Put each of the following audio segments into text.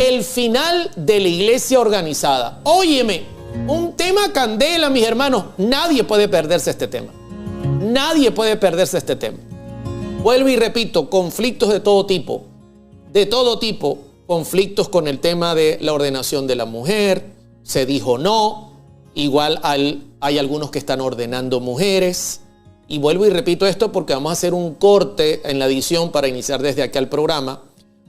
El final de la iglesia organizada. Óyeme, un tema candela, mis hermanos. Nadie puede perderse este tema. Nadie puede perderse este tema. Vuelvo y repito, conflictos de todo tipo. De todo tipo. Conflictos con el tema de la ordenación de la mujer. Se dijo no. Igual hay algunos que están ordenando mujeres. Y vuelvo y repito esto porque vamos a hacer un corte en la edición para iniciar desde acá el programa.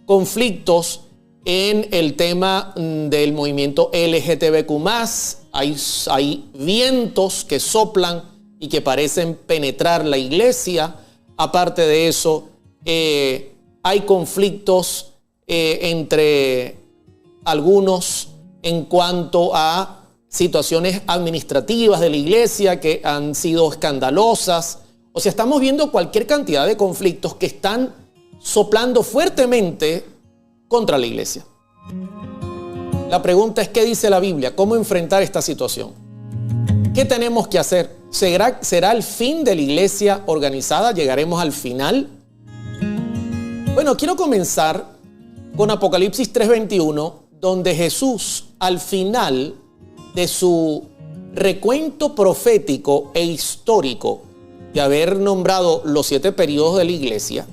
Conflictos en el tema del movimiento LGTBQ+. Hay vientos que soplan y que parecen penetrar la iglesia. Aparte de eso, hay conflictos entre algunos en cuanto a situaciones administrativas de la iglesia que han sido escandalosas. O sea, estamos viendo cualquier cantidad de conflictos que están soplando fuertemente contra la iglesia. La pregunta es, ¿qué dice la Biblia? ¿Cómo enfrentar esta situación? ¿Qué tenemos que hacer? ¿Será el fin de la iglesia organizada? ¿Llegaremos al final? Bueno, quiero comenzar con Apocalipsis 3:21, donde Jesús, al final de su recuento profético e histórico de haber nombrado los 7 periodos de la iglesia,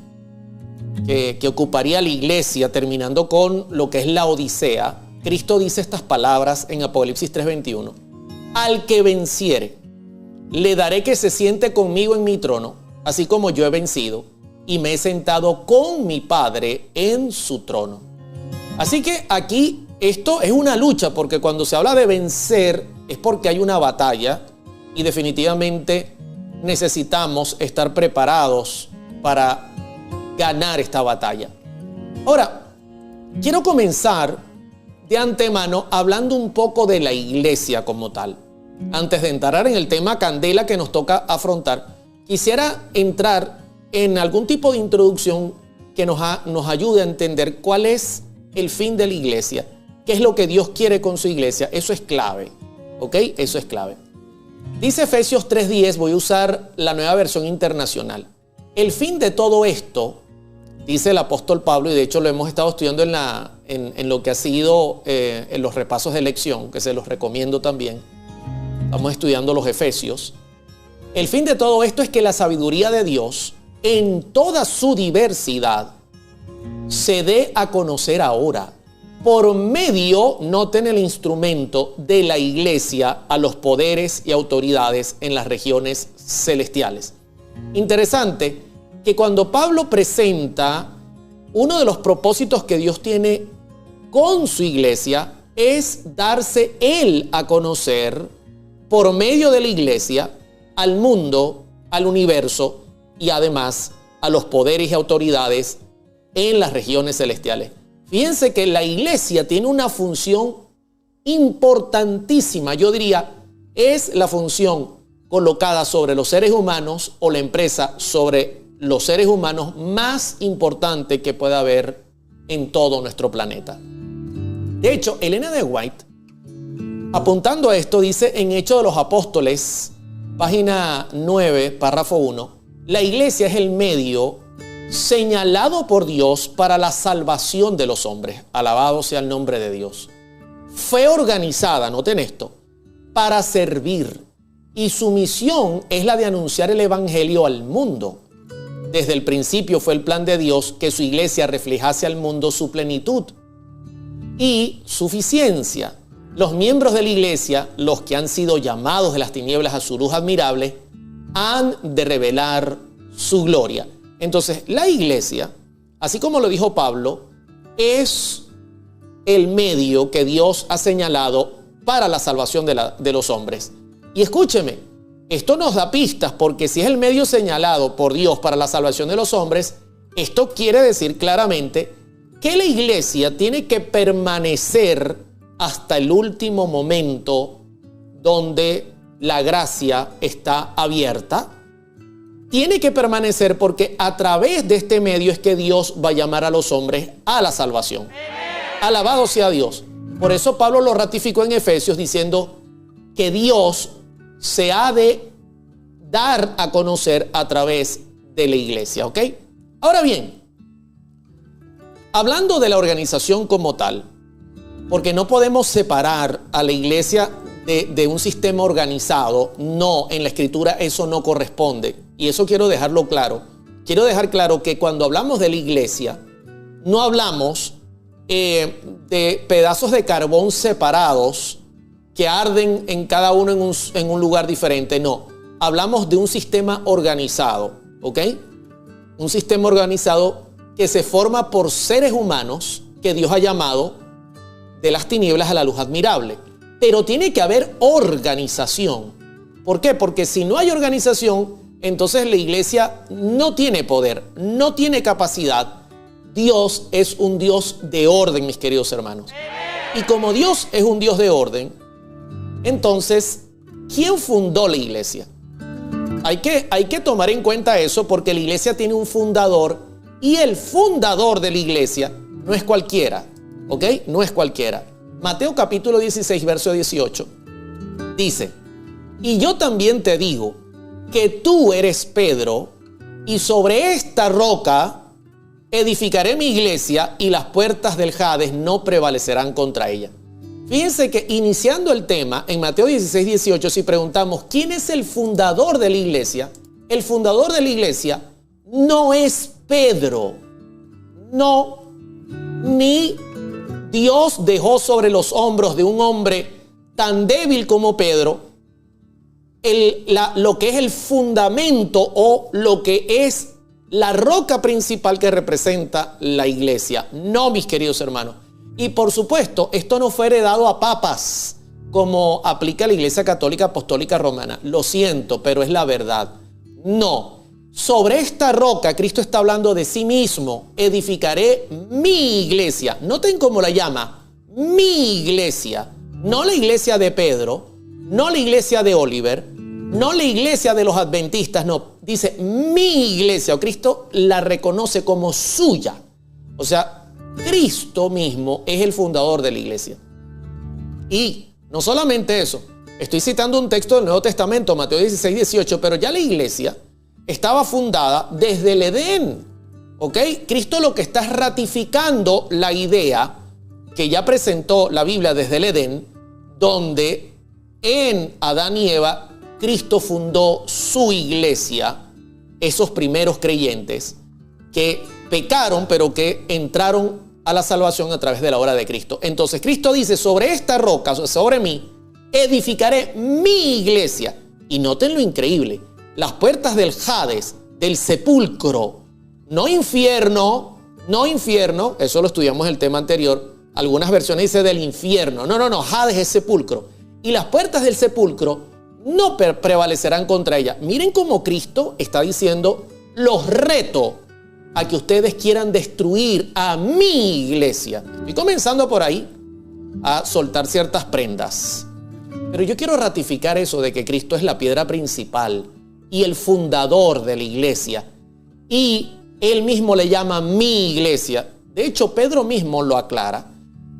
que ocuparía la iglesia terminando con lo que es la Odisea, Cristo dice estas palabras en Apocalipsis 3:21. Al que venciere, le daré que se siente conmigo en mi trono, así como yo he vencido y me he sentado con mi Padre en su trono. Así que aquí esto es una lucha, porque cuando se habla de vencer es porque hay una batalla y definitivamente necesitamos estar preparados para ganar esta batalla. Ahora, quiero comenzar de antemano hablando un poco de la iglesia como tal. Antes de entrar en el tema candela que nos toca afrontar, quisiera entrar en algún tipo de introducción que nos ayude a entender cuál es el fin de la iglesia, qué es lo que Dios quiere con su iglesia. Eso es clave, ¿ok? Eso es clave. Dice Efesios 3:10, voy a usar la Nueva Versión Internacional. El fin de todo esto, dice el apóstol Pablo, y de hecho lo hemos estado estudiando en lo que ha sido en los repasos de lección, que se los recomiendo también. Estamos estudiando los Efesios. El fin de todo esto es que la sabiduría de Dios, en toda su diversidad, se dé a conocer ahora, por medio, noten el instrumento de la iglesia, a los poderes y autoridades en las regiones celestiales. Interesante que cuando Pablo presenta uno de los propósitos que Dios tiene con su iglesia es darse él a conocer por medio de la iglesia al mundo, al universo y además a los poderes y autoridades en las regiones celestiales. Fíjense que la iglesia tiene una función importantísima, yo diría, es la función colocada sobre los seres humanos o la empresa sobre los seres humanos más importante que pueda haber en todo nuestro planeta. De hecho, Elena de White, apuntando a esto, dice en Hechos de los Apóstoles, página 9, párrafo 1, la iglesia es el medio señalado por Dios para la salvación de los hombres. Alabado sea el nombre de Dios. Fue organizada, noten esto, para servir, y su misión es la de anunciar el evangelio al mundo. Desde el principio fue el plan de Dios que su iglesia reflejase al mundo su plenitud y suficiencia. Los miembros de la iglesia, los que han sido llamados de las tinieblas a su luz admirable, han de revelar su gloria. Entonces, la iglesia, así como lo dijo Pablo, es el medio que Dios ha señalado para la salvación de los hombres. Y escúcheme, esto nos da pistas, porque si es el medio señalado por Dios para la salvación de los hombres, esto quiere decir claramente que la iglesia tiene que permanecer hasta el último momento donde la gracia está abierta. Tiene que permanecer porque a través de este medio es que Dios va a llamar a los hombres a la salvación. Alabado sea Dios. Por eso Pablo lo ratificó en Efesios diciendo que Dios se ha de dar a conocer a través de la iglesia, ¿ok? Ahora bien, hablando de la organización como tal, Porque no podemos separar a la iglesia de un sistema organizado. No, en la Escritura eso no corresponde. Y eso quiero dejarlo claro. Quiero dejar claro que cuando hablamos de la iglesia, no hablamos de pedazos de carbón separados que arden en cada uno en un lugar diferente. No, hablamos de un sistema organizado, ¿ok? Un sistema organizado que se forma por seres humanos que Dios ha llamado de las tinieblas a la luz admirable. Pero tiene que haber organización. ¿Por qué? Porque si no hay organización, entonces la iglesia no tiene poder, no tiene capacidad. Dios es un Dios de orden, mis queridos hermanos. Y como Dios es un Dios de orden, entonces, ¿quién fundó la iglesia? Hay que tomar en cuenta eso, porque la iglesia tiene un fundador, y el fundador de la iglesia no es cualquiera, ¿ok? No es cualquiera. Mateo capítulo 16, verso 18, dice: y yo también te digo que tú eres Pedro, y sobre esta roca edificaré mi iglesia, y las puertas del Hades no prevalecerán contra ella. Fíjense que iniciando el tema, en Mateo 16, 18, si preguntamos ¿quién es el fundador de la iglesia? El fundador de la iglesia no es Pedro. No, ni Dios dejó sobre los hombros de un hombre tan débil como Pedro lo que es el fundamento o lo que es la roca principal que representa la iglesia. No, mis queridos hermanos. Y por supuesto, esto no fue heredado a papas, como aplica la Iglesia Católica Apostólica Romana. Lo siento, pero es la verdad. No. Sobre esta roca, Cristo está hablando de sí mismo. Edificaré mi iglesia. Noten cómo la llama. Mi iglesia. No la iglesia de Pedro, no la iglesia de Oliver, no la iglesia de los adventistas, no. Dice mi iglesia, o Cristo la reconoce como suya. O sea, Cristo mismo es el fundador de la iglesia. Y no solamente eso, estoy citando un texto del Nuevo Testamento, Mateo 16, 18, pero ya la iglesia estaba fundada desde el Edén, ¿ok? Cristo lo que está es ratificando la idea que ya presentó la Biblia desde el Edén, donde en Adán y Eva Cristo fundó su iglesia, esos primeros creyentes que pecaron, pero que entraron a la salvación a través de la obra de Cristo. Entonces Cristo dice: sobre esta roca, sobre mí, edificaré mi iglesia. Y noten lo increíble: las puertas del Hades, del sepulcro, no infierno, eso lo estudiamos en el tema anterior. Algunas versiones dicen del infierno. No, Hades es sepulcro. Y las puertas del sepulcro no prevalecerán contra ella. Miren cómo Cristo está diciendo: los reto a que ustedes quieran destruir a mi iglesia. Estoy comenzando por ahí a soltar ciertas prendas. Pero yo quiero ratificar eso de que Cristo es la piedra principal y el fundador de la iglesia. Y Él mismo le llama mi iglesia. De hecho, Pedro mismo lo aclara.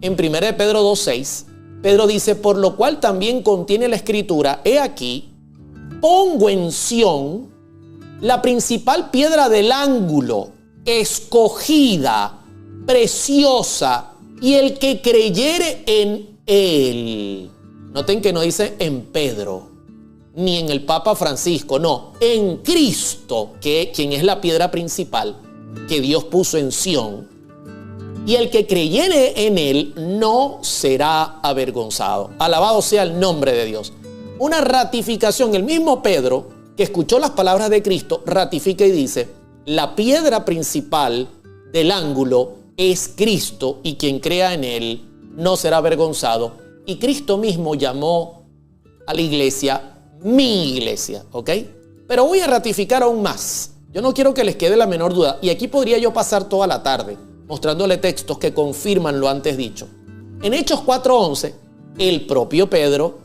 En 1 Pedro 2:6, Pedro dice: por lo cual también contiene la Escritura: he aquí, pongo en Sión la principal piedra del ángulo, escogida, preciosa, y el que creyere en él. Noten que no dice en Pedro, ni en el Papa Francisco, no, en Cristo, quien es la piedra principal que Dios puso en Sión. Y el que creyere en él no será avergonzado. Alabado sea el nombre de Dios. Una ratificación. El mismo Pedro, que escuchó las palabras de Cristo, ratifica y dice: la piedra principal del ángulo es Cristo, y quien crea en él no será avergonzado. Y Cristo mismo llamó a la iglesia mi iglesia, ¿ok? Pero voy a ratificar aún más. Yo no quiero que les quede la menor duda. Y aquí podría yo pasar toda la tarde mostrándole textos que confirman lo antes dicho. En Hechos 4:11, el propio Pedro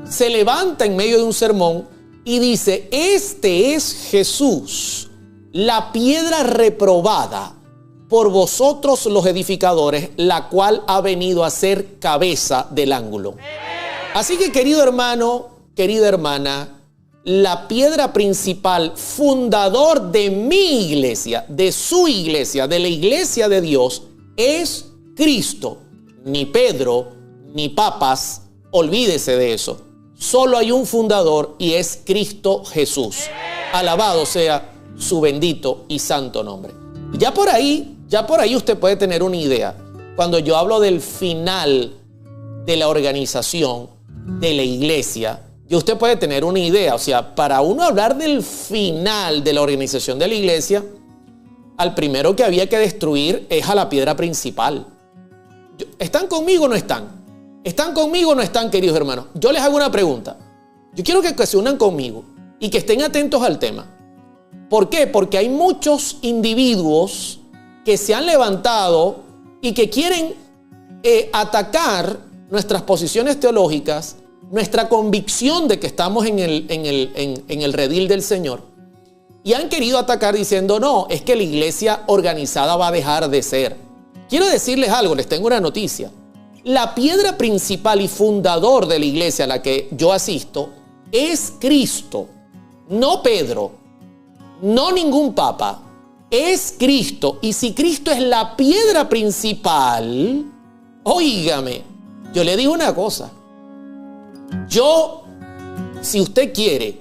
se levanta en medio de un sermón y dice: este es Jesús, la piedra reprobada por vosotros los edificadores, la cual ha venido a ser cabeza del ángulo. Así que, querido hermano, querida hermana, la piedra principal, fundador de mi iglesia, de su iglesia, de la iglesia de Dios, es Cristo, ni Pedro, ni papas, olvídese de eso. Solo hay un fundador y es Cristo Jesús. Alabado sea su bendito y santo nombre. Ya por ahí usted puede tener una idea. Cuando yo hablo del final de la organización de la iglesia, ya usted puede tener una idea. O sea, para uno hablar del final de la organización de la iglesia, al primero que había que destruir es a la piedra principal. ¿Están conmigo o no están? ¿Están conmigo o no están, queridos hermanos? Yo les hago una pregunta. Yo quiero que se unan conmigo y que estén atentos al tema. ¿Por qué? Porque hay muchos individuos que se han levantado y que quieren atacar nuestras posiciones teológicas, nuestra convicción de que estamos en el redil del Señor. Y han querido atacar diciendo, no, es que la iglesia organizada va a dejar de ser. Quiero decirles algo, les tengo una noticia. La piedra principal y fundador de la iglesia a la que yo asisto es Cristo, no Pedro, no ningún papa, es Cristo. Y si Cristo es la piedra principal, óigame, yo le digo una cosa. Si usted quiere,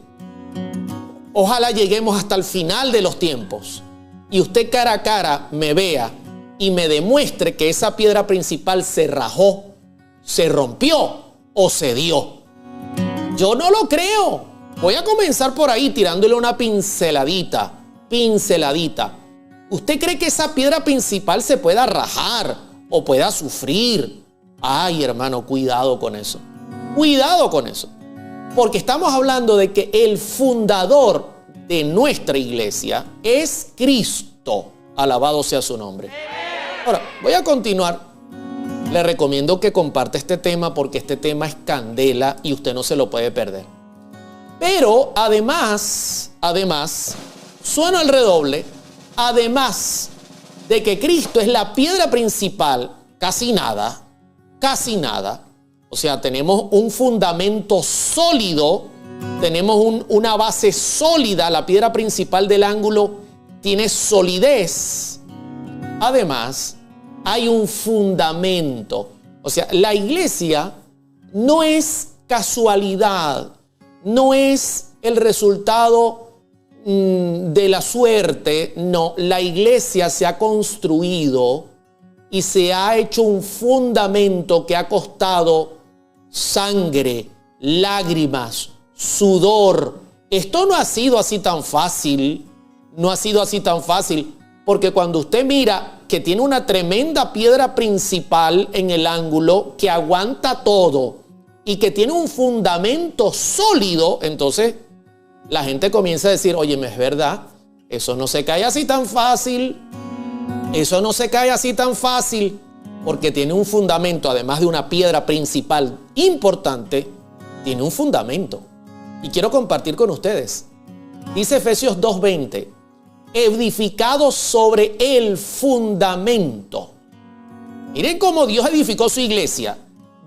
ojalá lleguemos hasta el final de los tiempos y usted cara a cara me vea y me demuestre que esa piedra principal se rajó, se rompió o se dio. Yo no lo creo. Voy a comenzar por ahí tirándole una pinceladita. ¿Usted cree que esa piedra principal se pueda rajar o pueda sufrir? Ay, hermano, cuidado con eso. Cuidado con eso. Porque estamos hablando de que el fundador de nuestra iglesia es Cristo. Alabado sea su nombre. Ahora, voy a continuar. Le recomiendo que comparta este tema porque este tema es candela y usted no se lo puede perder. Pero además, suena el redoble, además de que Cristo es la piedra principal, casi nada. O sea, tenemos un fundamento sólido, tenemos una base sólida, la piedra principal del ángulo tiene solidez. Además, hay un fundamento. O sea, la iglesia no es casualidad, no es el resultado de la suerte. No, la iglesia se ha construido y se ha hecho un fundamento que ha costado sangre, lágrimas, sudor. Esto no ha sido así tan fácil. No ha sido así tan fácil, porque cuando usted mira que tiene una tremenda piedra principal en el ángulo que aguanta todo y que tiene un fundamento sólido, entonces la gente comienza a decir, oye, es verdad, eso no se cae así tan fácil, porque tiene un fundamento, además de una piedra principal importante, tiene un fundamento. Y quiero compartir con ustedes. Dice Efesios 2:20, edificado sobre el fundamento. Miren cómo Dios edificó su iglesia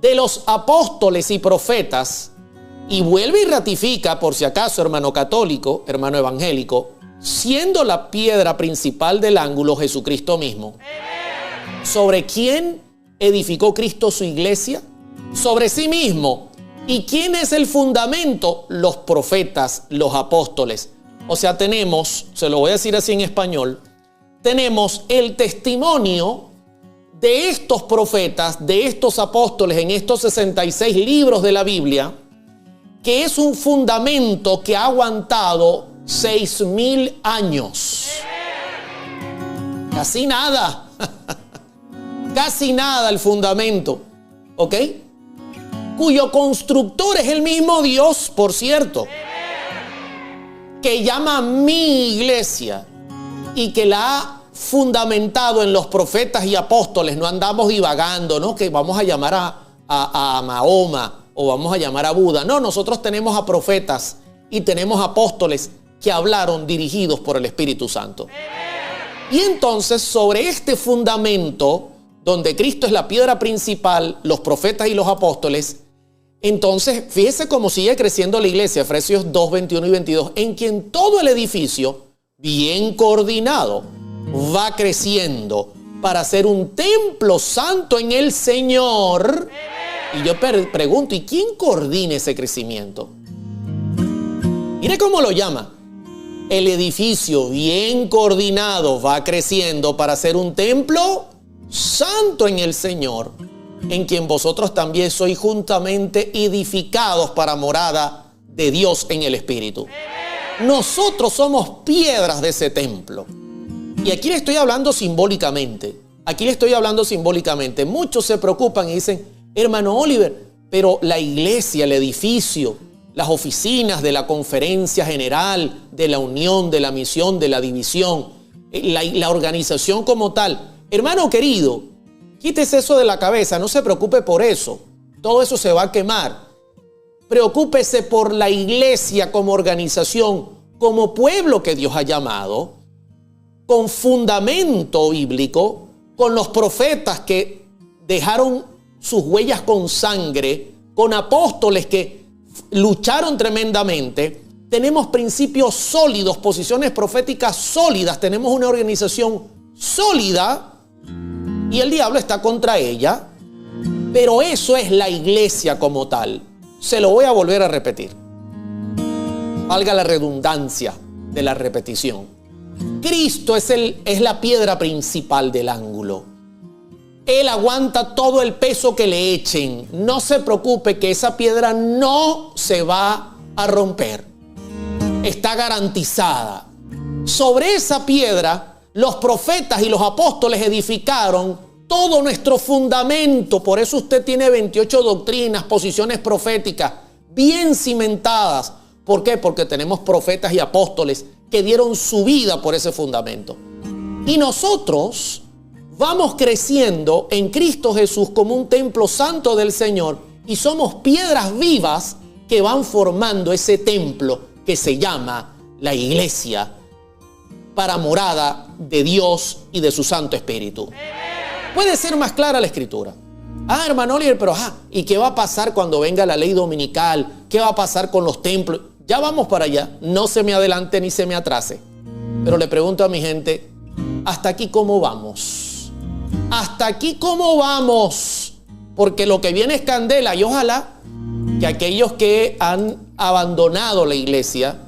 de los apóstoles y profetas, y vuelve y ratifica, por si acaso, hermano católico, hermano evangélico, siendo la piedra principal del ángulo Jesucristo mismo. ¿Sobre quién edificó Cristo su iglesia? Sobre sí mismo. ¿Y quién es el fundamento? Los profetas, los apóstoles. O sea, tenemos, se lo voy a decir así en español, tenemos el testimonio de estos profetas, de estos apóstoles en estos 66 libros de la Biblia, que es un fundamento que ha aguantado 6,000 años. Casi nada. Casi nada el fundamento. ¿Ok? Cuyo constructor es el mismo Dios, por cierto, que llama mi iglesia y que la ha fundamentado en los profetas y apóstoles. No andamos divagando, ¿no? Que vamos a llamar a Mahoma o vamos a llamar a Buda. No, nosotros tenemos a profetas y tenemos apóstoles que hablaron dirigidos por el Espíritu Santo. Y entonces, sobre este fundamento, donde Cristo es la piedra principal, los profetas y los apóstoles, entonces, fíjese cómo sigue creciendo la iglesia, Efesios 2, 21 y 22, en quien todo el edificio, bien coordinado, va creciendo para ser un templo santo en el Señor. Y yo pregunto, ¿y quién coordina ese crecimiento? Mire cómo lo llama. El edificio bien coordinado va creciendo para ser un templo santo en el Señor, en quien vosotros también sois juntamente edificados para morada de Dios en el Espíritu. Nosotros somos piedras de ese templo. Y aquí le estoy hablando simbólicamente. Aquí le estoy hablando simbólicamente. Muchos se preocupan y dicen, hermano Oliver, pero la iglesia, el edificio, las oficinas de la conferencia general, de la unión, de la misión, de la división, la organización como tal. Hermano querido, quítese eso de la cabeza, no se preocupe por eso. Todo eso se va a quemar. Preocúpese por la iglesia como organización, como pueblo que Dios ha llamado, con fundamento bíblico, con los profetas que dejaron sus huellas con sangre, con apóstoles que lucharon tremendamente. Tenemos principios sólidos, posiciones proféticas sólidas, tenemos una organización sólida y el diablo está contra ella, pero eso es la iglesia como tal. Se lo voy a volver a repetir. Valga la redundancia de la repetición. Cristo es la piedra principal del ángulo. Él aguanta todo el peso que le echen. No se preocupe que esa piedra no se va a romper. Está garantizada. Sobre esa piedra, los profetas y los apóstoles edificaron todo nuestro fundamento. Por eso usted tiene 28 doctrinas, posiciones proféticas bien cimentadas. ¿Por qué? Porque tenemos profetas y apóstoles que dieron su vida por ese fundamento. Y nosotros vamos creciendo en Cristo Jesús como un templo santo del Señor y somos piedras vivas que van formando ese templo que se llama la iglesia para morada de Dios y de su Santo Espíritu. Puede ser más clara la Escritura. Hermano Oliver, pero ¿y qué va a pasar cuando venga la ley dominical? ¿Qué va a pasar con los templos? Ya vamos para allá. No se me adelante ni se me atrase. Pero le pregunto a mi gente, ¿hasta aquí cómo vamos? ¿Hasta aquí cómo vamos? Porque lo que viene es candela y ojalá que aquellos que han abandonado la iglesia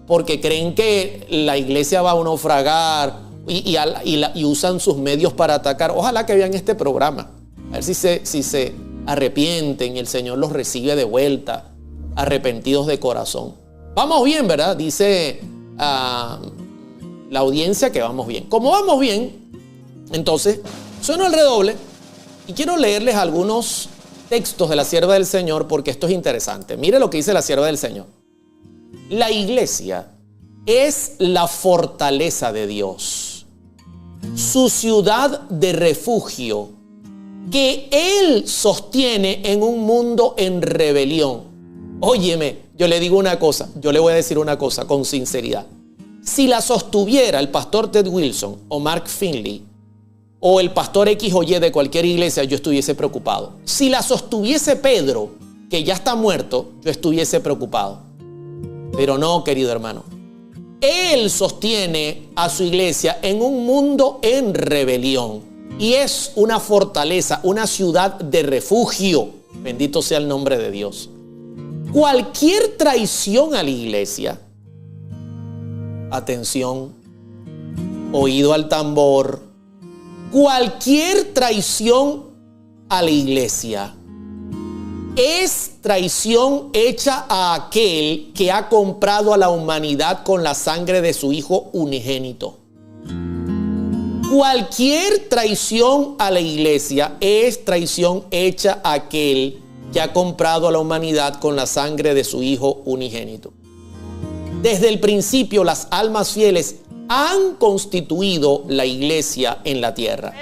porque creen que la iglesia va a naufragar y usan sus medios para atacar, ojalá que vean este programa. A ver si se arrepienten y el Señor los recibe de vuelta, arrepentidos de corazón. Vamos bien, ¿verdad? Dice la audiencia que vamos bien. Como vamos bien, entonces sueno el redoble y quiero leerles algunos textos de la sierva del Señor porque esto es interesante. Mire lo que dice la sierva del Señor. La iglesia es la fortaleza de Dios, su ciudad de refugio, que Él sostiene en un mundo en rebelión. Óyeme, yo le digo una cosa, yo le voy a decir una cosa con sinceridad. Si la sostuviera el pastor Ted Wilson o Mark Finley o el pastor X o Y de cualquier iglesia, yo estuviese preocupado. Si la sostuviese Pedro, que ya está muerto, yo estuviese preocupado. Pero no, querido hermano. Él sostiene a su iglesia en un mundo en rebelión. Y es una fortaleza, una ciudad de refugio. Bendito sea el nombre de Dios. Cualquier traición a la iglesia, atención, oído al tambor, cualquier traición a la iglesia es traición hecha a aquel que ha comprado a la humanidad con la sangre de su Hijo unigénito. Cualquier traición a la iglesia es traición hecha a aquel que ha comprado a la humanidad con la sangre de su Hijo unigénito. Desde el principio, las almas fieles han constituido la iglesia en la tierra.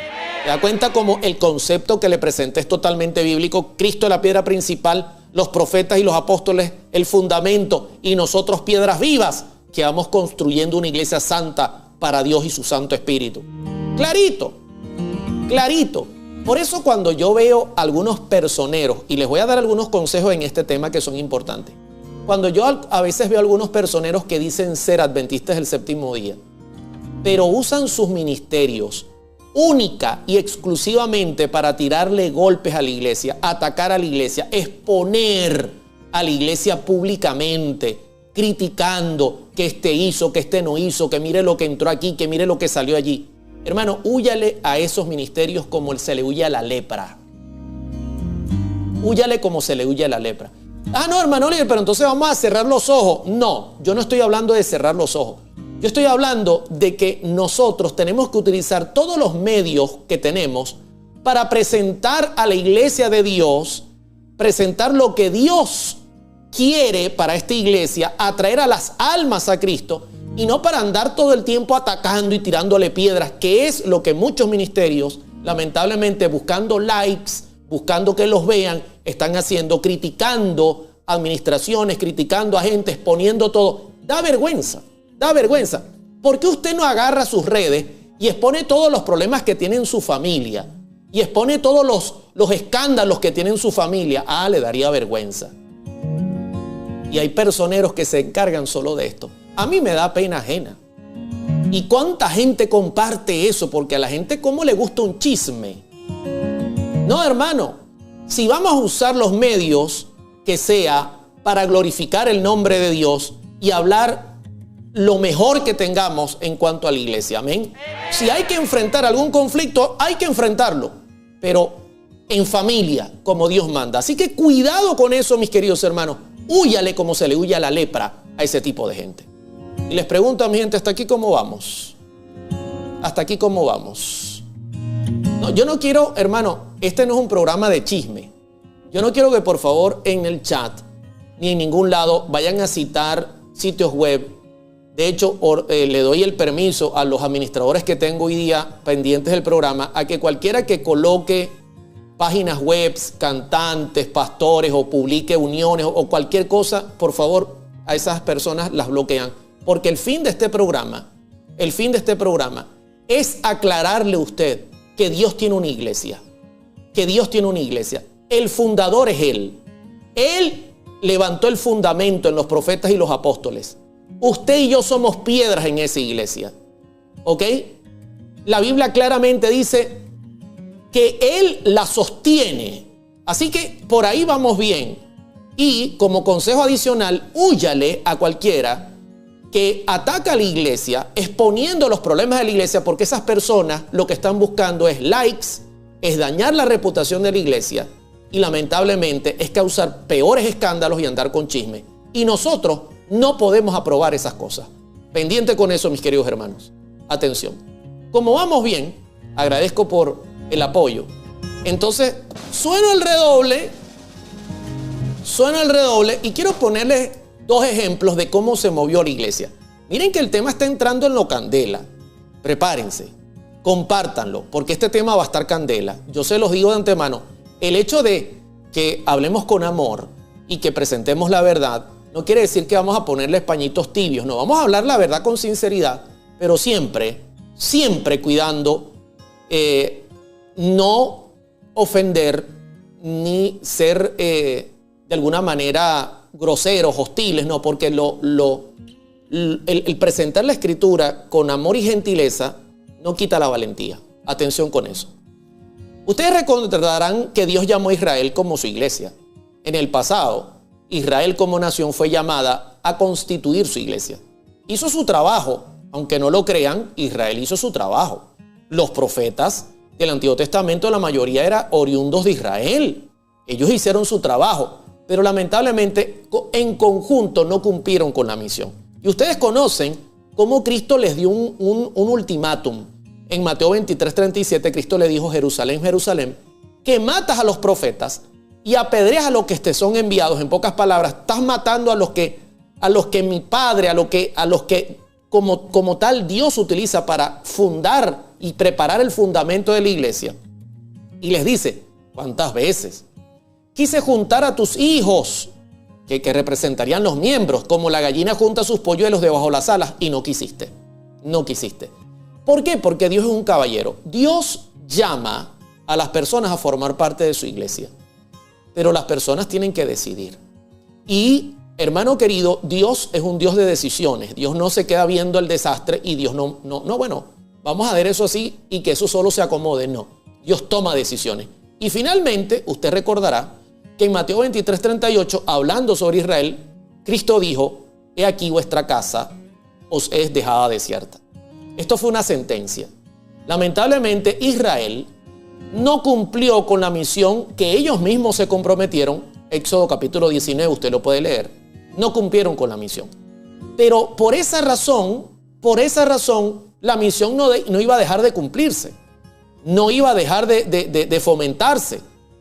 ¿Se da cuenta cómo el concepto que le presenté es totalmente bíblico? Cristo es la piedra principal, los profetas y los apóstoles el fundamento y nosotros piedras vivas que vamos construyendo una iglesia santa para Dios y su Santo Espíritu. Clarito, clarito. Por eso cuando yo veo algunos personeros, y les voy a dar algunos consejos en este tema que son importantes. Cuando yo a veces veo algunos personeros que dicen ser adventistas del séptimo día, pero usan sus ministerios única y exclusivamente para tirarle golpes a la iglesia, atacar a la iglesia, exponer a la iglesia públicamente, criticando que este hizo, que este no hizo, que mire lo que entró aquí, que mire lo que salió allí. Hermano, húyale a esos ministerios como se le huye a la lepra. Húyale como se le huye a la lepra. Ah, no, hermano Oliver, pero entonces vamos a cerrar los ojos. No, yo no estoy hablando de cerrar los ojos. Yo estoy hablando de que nosotros tenemos que utilizar todos los medios que tenemos para presentar a la iglesia de Dios, presentar lo que Dios quiere para esta iglesia, atraer a las almas a Cristo, y no para andar todo el tiempo atacando y tirándole piedras, que es lo que muchos ministerios, lamentablemente buscando likes, buscando que los vean, están haciendo, criticando administraciones, criticando a gente, exponiendo todo. Da vergüenza, da vergüenza. ¿Por qué usted no agarra sus redes y expone todos los problemas que tiene en su familia? Y expone todos los escándalos que tiene en su familia. Ah, le daría vergüenza. Y hay personeros que se encargan solo de esto. A mí me da pena ajena. ¿Y cuánta gente comparte eso? Porque a la gente cómo le gusta un chisme. No, hermano. Si vamos a usar los medios, que sea para glorificar el nombre de Dios y hablar lo mejor que tengamos en cuanto a la iglesia. Amén. Si hay que enfrentar algún conflicto, hay que enfrentarlo. Pero en familia, como Dios manda. Así que cuidado con eso, mis queridos hermanos. Húyale como se le huye a la lepra a ese tipo de gente. Y les pregunto a mi gente, ¿hasta aquí cómo vamos? ¿Hasta aquí cómo vamos? No, yo no quiero, hermano, este no es un programa de chisme. Yo no quiero que por favor en el chat ni en ningún lado vayan a citar sitios web. De hecho, le doy el permiso a los administradores que tengo hoy día pendientes del programa a que cualquiera que coloque páginas web, cantantes, pastores o publique uniones o cualquier cosa, por favor, a esas personas las bloquean. Porque el fin de este programa es aclararle a usted que Dios tiene una iglesia. Que Dios tiene una iglesia. El fundador es Él. Él levantó el fundamento en los profetas y los apóstoles. Usted y yo somos piedras en esa iglesia. ¿Ok? La Biblia claramente dice que Él la sostiene. Así que por ahí vamos bien. Y como consejo adicional, húyale a cualquiera que ataca a la iglesia exponiendo los problemas de la iglesia, porque esas personas lo que están buscando es likes, es dañar la reputación de la iglesia y lamentablemente es causar peores escándalos y andar con chisme. Y nosotros no podemos aprobar esas cosas. Pendiente con eso, mis queridos hermanos. Atención. Como vamos bien, agradezco por el apoyo. Entonces, suena el redoble y quiero ponerles dos ejemplos de cómo se movió la iglesia. Miren que el tema está entrando en lo candela. Prepárense, compártanlo, porque este tema va a estar candela. Yo se los digo de antemano. El hecho de que hablemos con amor y que presentemos la verdad no quiere decir que vamos a ponerles pañitos tibios. No, vamos a hablar la verdad con sinceridad, pero siempre cuidando no ofender ni ser de alguna manera groseros, hostiles, no, porque el presentar la escritura con amor y gentileza no quita la valentía. Atención con eso. Ustedes recordarán que Dios llamó a Israel como su iglesia. En el pasado, Israel como nación fue llamada a constituir su iglesia. Hizo su trabajo, aunque no lo crean, Israel hizo su trabajo. Los profetas del Antiguo Testamento, la mayoría eran oriundos de Israel. Ellos hicieron su trabajo, pero lamentablemente en conjunto no cumplieron con la misión. Y ustedes conocen cómo Cristo les dio un ultimátum. En Mateo 23:37, Cristo le dijo: Jerusalén, Jerusalén, que matas a los profetas y apedreas a los que te son enviados. En pocas palabras, estás matando a los que mi Padre, a los que como tal Dios utiliza para fundar y preparar el fundamento de la iglesia. Y les dice: ¿cuántas veces quise juntar a tus hijos, que representarían los miembros, como la gallina junta sus polluelos debajo de las alas, y no quisiste? No quisiste. ¿Por qué? Porque Dios es un caballero. Dios llama a las personas a formar parte de su iglesia, pero las personas tienen que decidir. Y, hermano querido, Dios es un Dios de decisiones. Dios no se queda viendo el desastre y Dios no, vamos a ver eso así y que eso solo se acomode. No, Dios toma decisiones. Y finalmente, usted recordará que en Mateo 23:38, hablando sobre Israel, Cristo dijo: he aquí vuestra casa os es dejada desierta. Esto fue una sentencia. Lamentablemente, Israel no cumplió con la misión que ellos mismos se comprometieron. Éxodo capítulo 19, usted lo puede leer. No cumplieron con la misión. Pero por esa razón, la misión no iba a dejar de cumplirse. No iba a dejar de fomentarse.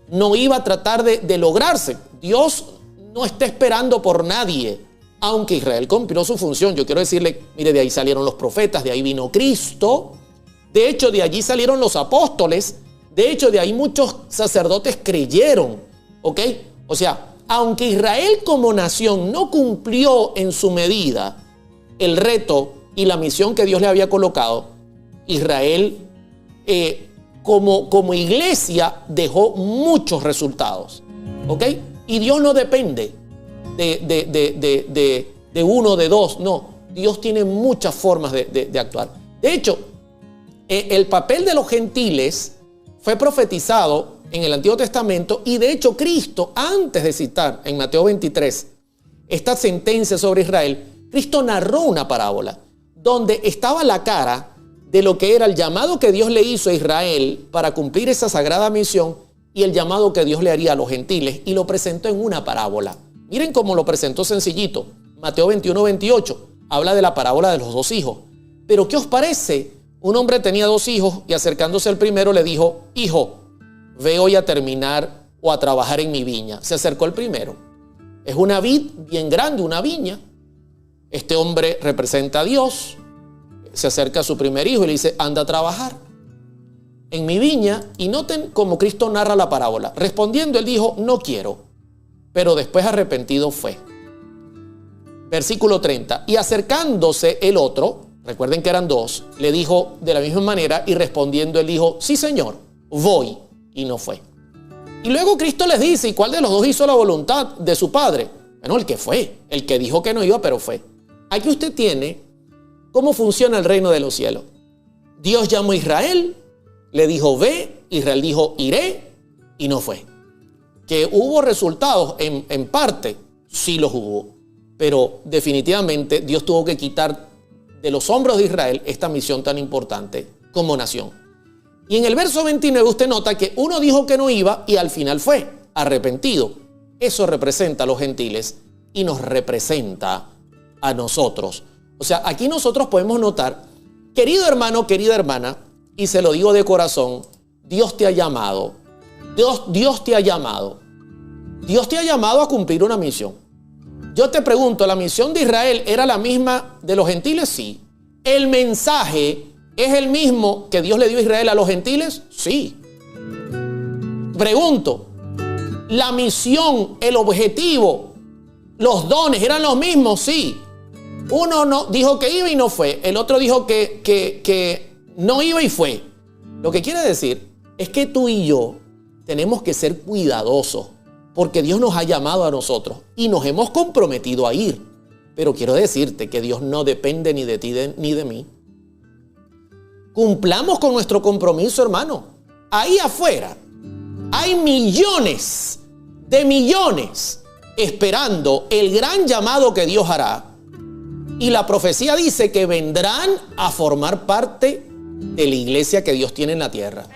No iba a tratar de lograrse. Dios no está esperando por nadie. Aunque Israel cumplió su función. Yo quiero decirle, mire, de ahí salieron los profetas, de ahí vino Cristo. De hecho, de allí salieron los apóstoles. De hecho, de ahí muchos sacerdotes creyeron. ¿Ok? O sea, aunque Israel como nación no cumplió en su medida el reto y la misión que Dios le había colocado, Israel como iglesia dejó muchos resultados. ¿Ok? Y Dios no depende de uno, de dos. No, Dios tiene muchas formas de actuar. De hecho, el papel de los gentiles fue profetizado en el Antiguo Testamento, y de hecho Cristo, antes de citar en Mateo 23 esta sentencia sobre Israel, Cristo narró una parábola donde estaba la cara de lo que era el llamado que Dios le hizo a Israel para cumplir esa sagrada misión y el llamado que Dios le haría a los gentiles, y lo presentó en una parábola. Miren cómo lo presentó sencillito. Mateo 21:28 habla de la parábola de los dos hijos. Pero ¿qué os parece? Un hombre tenía dos hijos y acercándose al primero le dijo: hijo, ve hoy a terminar o a trabajar en mi viña. Se acercó el primero. Es una vid bien grande, una viña. Este hombre representa a Dios. Se acerca a su primer hijo y le dice: anda a trabajar en mi viña. Y noten cómo Cristo narra la parábola. Respondiendo, él dijo: no quiero. Pero después arrepentido fue. Versículo 30. Y acercándose el otro, recuerden que eran dos, le dijo de la misma manera, y respondiendo él dijo: sí, Señor, voy. Y no fue. Y luego Cristo les dice: ¿y cuál de los dos hizo la voluntad de su padre? Bueno, el que fue, el que dijo que no iba, pero fue. Aquí usted tiene cómo funciona el reino de los cielos. Dios llamó a Israel, le dijo: ve. Israel dijo: iré, y no fue. Que hubo resultados en parte, sí los hubo, pero definitivamente Dios tuvo que quitar de los hombros de Israel esta misión tan importante como nación. Y en el verso 29 usted nota que uno dijo que no iba y al final fue arrepentido. Eso representa a los gentiles y nos representa a nosotros. O sea, aquí nosotros podemos notar, querido hermano, querida hermana, y se lo digo de corazón, Dios te ha llamado. Dios te ha llamado. Dios te ha llamado a cumplir una misión. Yo te pregunto, ¿la misión de Israel era la misma de los gentiles? Sí. ¿El mensaje es el mismo que Dios le dio a Israel a los gentiles? Sí. Pregunto, ¿la misión, el objetivo, los dones eran los mismos? Sí. Uno no dijo que iba y no fue. El otro dijo que no iba y fue. Lo que quiere decir es que tú y yo tenemos que ser cuidadosos, porque Dios nos ha llamado a nosotros y nos hemos comprometido a ir. Pero quiero decirte que Dios no depende ni de ti ni de mí. Cumplamos con nuestro compromiso, hermano. Ahí afuera hay millones de millones esperando el gran llamado que Dios hará. Y la profecía dice que vendrán a formar parte de la iglesia que Dios tiene en la tierra.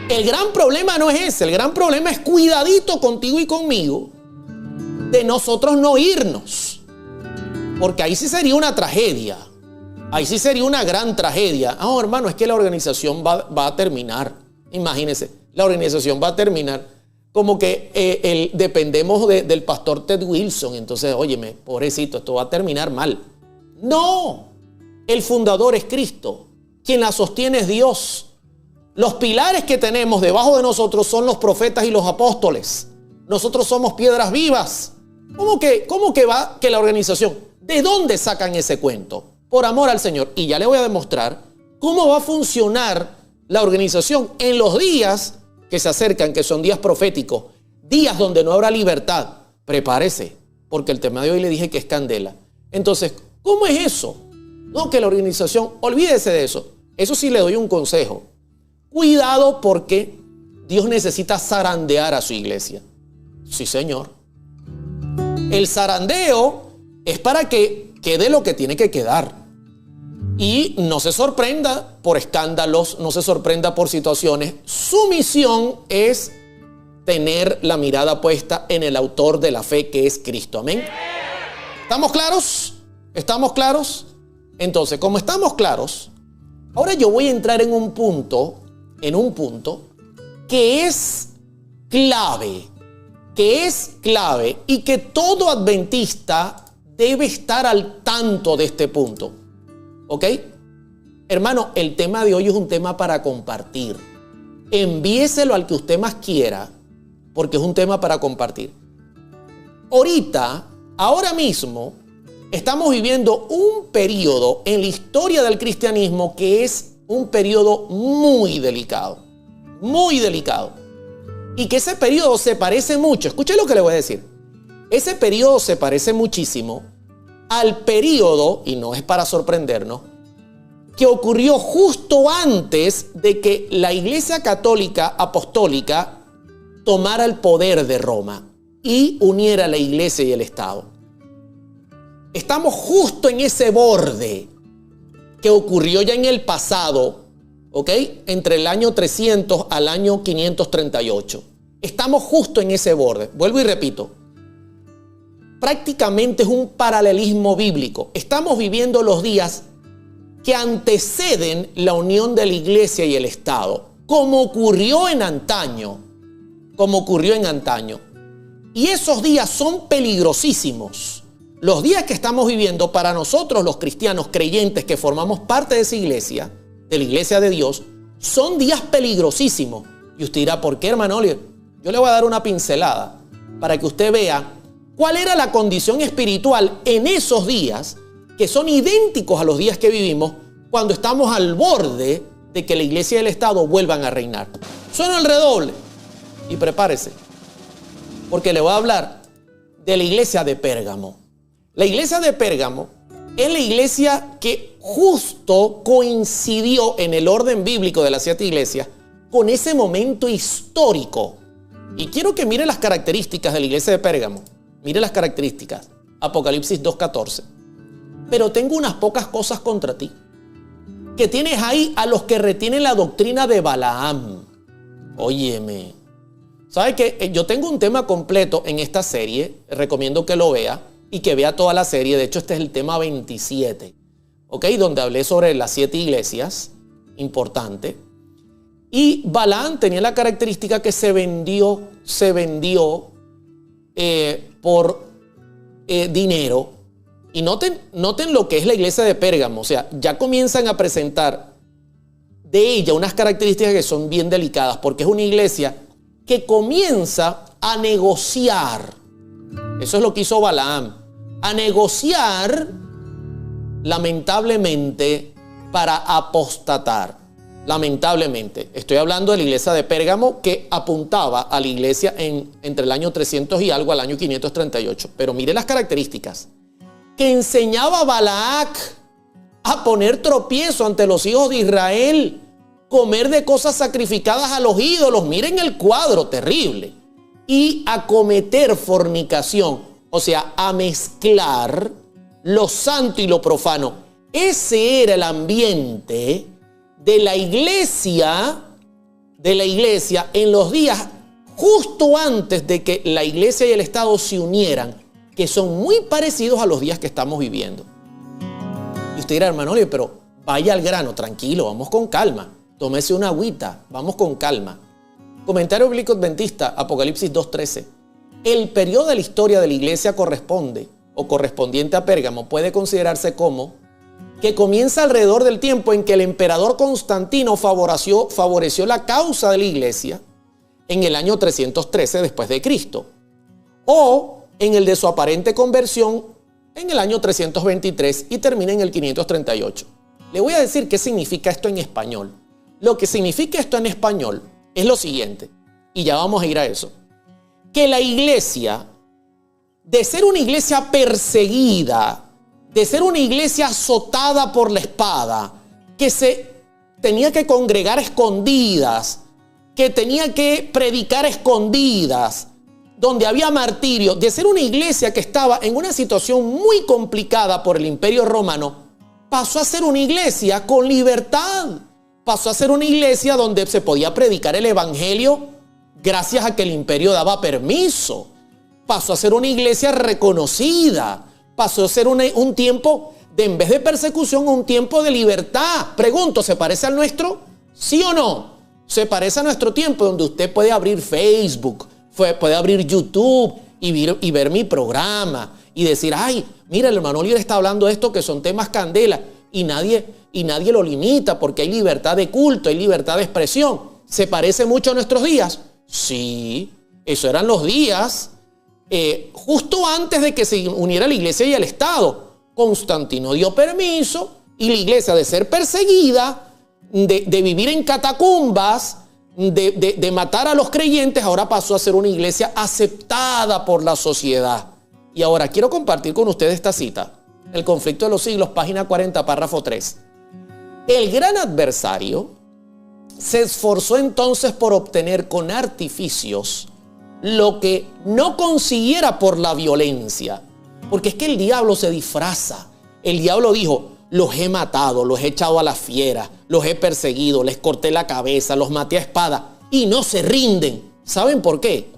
El gran problema no es ese. El gran problema es cuidadito contigo y conmigo de nosotros no irnos. Porque ahí sí sería una tragedia. Ahí sí sería una gran tragedia. Ah, hermano, es que la organización va a terminar. Imagínense, la organización va a terminar. Como que dependemos del pastor Ted Wilson. Entonces, óyeme, pobrecito, esto va a terminar mal. No, el fundador es Cristo. Quien la sostiene es Dios. Los pilares que tenemos debajo de nosotros son los profetas y los apóstoles. Nosotros somos piedras vivas. ¿Cómo que va que la organización? ¿De dónde sacan ese cuento? Por amor al Señor. Y ya le voy a demostrar cómo va a funcionar la organización en los días que se acercan, que son días proféticos, días donde no habrá libertad. Prepárese, porque el tema de hoy le dije que es candela. Entonces, ¿cómo es eso? No, que la organización, olvídese de eso. Eso sí le doy un consejo. Cuidado porque Dios necesita zarandear a su iglesia. Sí, señor. El zarandeo es para que quede lo que tiene que quedar. Y no se sorprenda por escándalos, no se sorprenda por situaciones. Su misión es tener la mirada puesta en el autor de la fe, que es Cristo. Amén. ¿Estamos claros? ¿Estamos claros? Entonces, como estamos claros, ahora yo voy a entrar en un punto que es clave y que todo adventista debe estar al tanto de este punto. ¿Ok? Hermano, el tema de hoy es un tema para compartir. Envíeselo al que usted más quiera, porque es un tema para compartir. Ahora mismo, estamos viviendo un periodo en la historia del cristianismo que es un periodo muy delicado. Muy delicado. Y que ese periodo se parece mucho. Escuche lo que le voy a decir. Ese periodo se parece muchísimo al periodo, y no es para sorprendernos, que ocurrió justo antes de que la Iglesia Católica Apostólica tomara el poder de Roma y uniera la Iglesia y el Estado. Estamos justo en ese borde que ocurrió ya en el pasado, ¿ok? Entre el año 300 al año 538. Estamos justo en ese borde. Vuelvo y repito. Prácticamente es un paralelismo bíblico. Estamos viviendo los días que anteceden la unión de la iglesia y el Estado, como ocurrió en antaño. Y esos días son peligrosísimos. Los días que estamos viviendo para nosotros los cristianos creyentes que formamos parte de esa iglesia, de la iglesia de Dios, son días peligrosísimos. Y usted dirá, ¿por qué, hermano Oliver? Yo le voy a dar una pincelada para que usted vea cuál era la condición espiritual en esos días que son idénticos a los días que vivimos cuando estamos al borde de que la iglesia y el Estado vuelvan a reinar. Suena el redoble y prepárese, porque le voy a hablar de la iglesia de Pérgamo. La iglesia de Pérgamo es la iglesia que justo coincidió en el orden bíblico de las 7 iglesias con ese momento histórico. Y quiero que mire las características de la iglesia de Pérgamo. Mire las características. Apocalipsis 2:14. Pero tengo unas pocas cosas contra ti. Que tienes ahí a los que retienen la doctrina de Balaam. Óyeme. ¿Sabe qué? Yo tengo un tema completo en esta serie. Recomiendo que lo vea y que vea toda la serie. De hecho, este es el tema 27. ¿Ok? Donde hablé sobre las 7 iglesias. Importante. Y Balaam tenía la característica que se vendió por dinero. Y noten lo que es la iglesia de Pérgamo. O sea, ya comienzan a presentar de ella unas características que son bien delicadas, porque es una iglesia que comienza a negociar. Eso es lo que hizo Balaam. A negociar, lamentablemente, para apostatar. Lamentablemente. Estoy hablando de la iglesia de Pérgamo que apuntaba a la iglesia entre el año 300 y algo al año 538. Pero mire las características. Que enseñaba a Balac a poner tropiezo ante los hijos de Israel, comer de cosas sacrificadas a los ídolos. Miren el cuadro terrible. Y a cometer fornicación, o sea, a mezclar lo santo y lo profano. Ese era el ambiente de la iglesia en los días justo antes de que la iglesia y el Estado se unieran, que son muy parecidos a los días que estamos viviendo. Y usted dirá, hermano, pero vaya al grano, tranquilo, vamos con calma. Tómese una agüita, vamos con calma. Comentario bíblico adventista, Apocalipsis 2:13. El periodo de la historia de la iglesia correspondiente a Pérgamo puede considerarse como que comienza alrededor del tiempo en que el emperador Constantino favoreció la causa de la iglesia en el año 313 después de Cristo, o en el de su aparente conversión en el año 323 y termina en el 538. Le voy a decir qué significa esto en español. Lo que significa esto en español es lo siguiente, y ya vamos a ir a eso. Que la iglesia, de ser una iglesia perseguida, de ser una iglesia azotada por la espada, que se tenía que congregar a escondidas, que tenía que predicar a escondidas, donde había martirio, de ser una iglesia que estaba en una situación muy complicada por el Imperio Romano, pasó a ser una iglesia con libertad. Pasó a ser una iglesia donde se podía predicar el evangelio gracias a que el imperio daba permiso. Pasó a ser una iglesia reconocida. Pasó a ser un tiempo de, en vez de persecución, un tiempo de libertad. Pregunto, ¿se parece al nuestro? ¿Sí o no? Se parece a nuestro tiempo, donde usted puede abrir Facebook, puede abrir YouTube y ver mi programa y decir, ay, mira, el hermano Oliver está hablando de esto que son temas candela, y nadie lo limita porque hay libertad de culto, hay libertad de expresión. ¿Se parece mucho a nuestros días? Sí, eso eran los días justo antes de que se uniera la iglesia y el Estado. Constantino dio permiso y la iglesia, de ser perseguida, de vivir en catacumbas, de matar a los creyentes, ahora pasó a ser una iglesia aceptada por la sociedad. Y ahora quiero compartir con ustedes esta cita. El conflicto de los siglos, página 40, párrafo 3. El gran adversario se esforzó entonces por obtener con artificios lo que no consiguiera por la violencia. Porque es que el diablo se disfraza. El diablo dijo, los he matado, los he echado a la fiera, los he perseguido, les corté la cabeza, los maté a espada y no se rinden. ¿Saben por qué?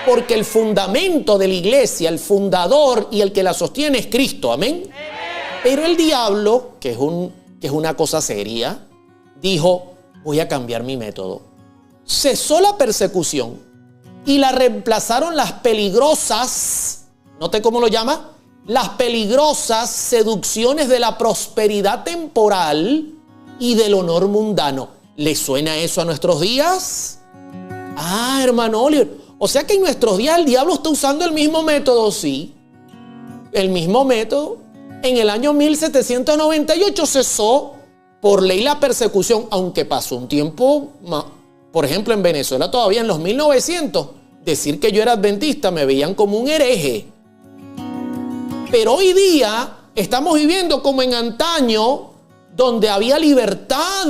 Porque el fundamento de la iglesia, el fundador y el que la sostiene es Cristo. Amén. Pero el diablo, que es una cosa seria, dijo, voy a cambiar mi método. Cesó la persecución y la reemplazaron las peligrosas, ¿note cómo lo llama? Las peligrosas seducciones de la prosperidad temporal y del honor mundano. ¿Le suena eso a nuestros días? Ah, hermano Oliver. O sea que en nuestros días el diablo está usando el mismo método, sí. El mismo método. En el año 1798 cesó por ley la persecución, aunque pasó un tiempo, por ejemplo en Venezuela todavía en los 1900, decir que yo era adventista me veían como un hereje. Pero hoy día estamos viviendo como en antaño, donde había libertad.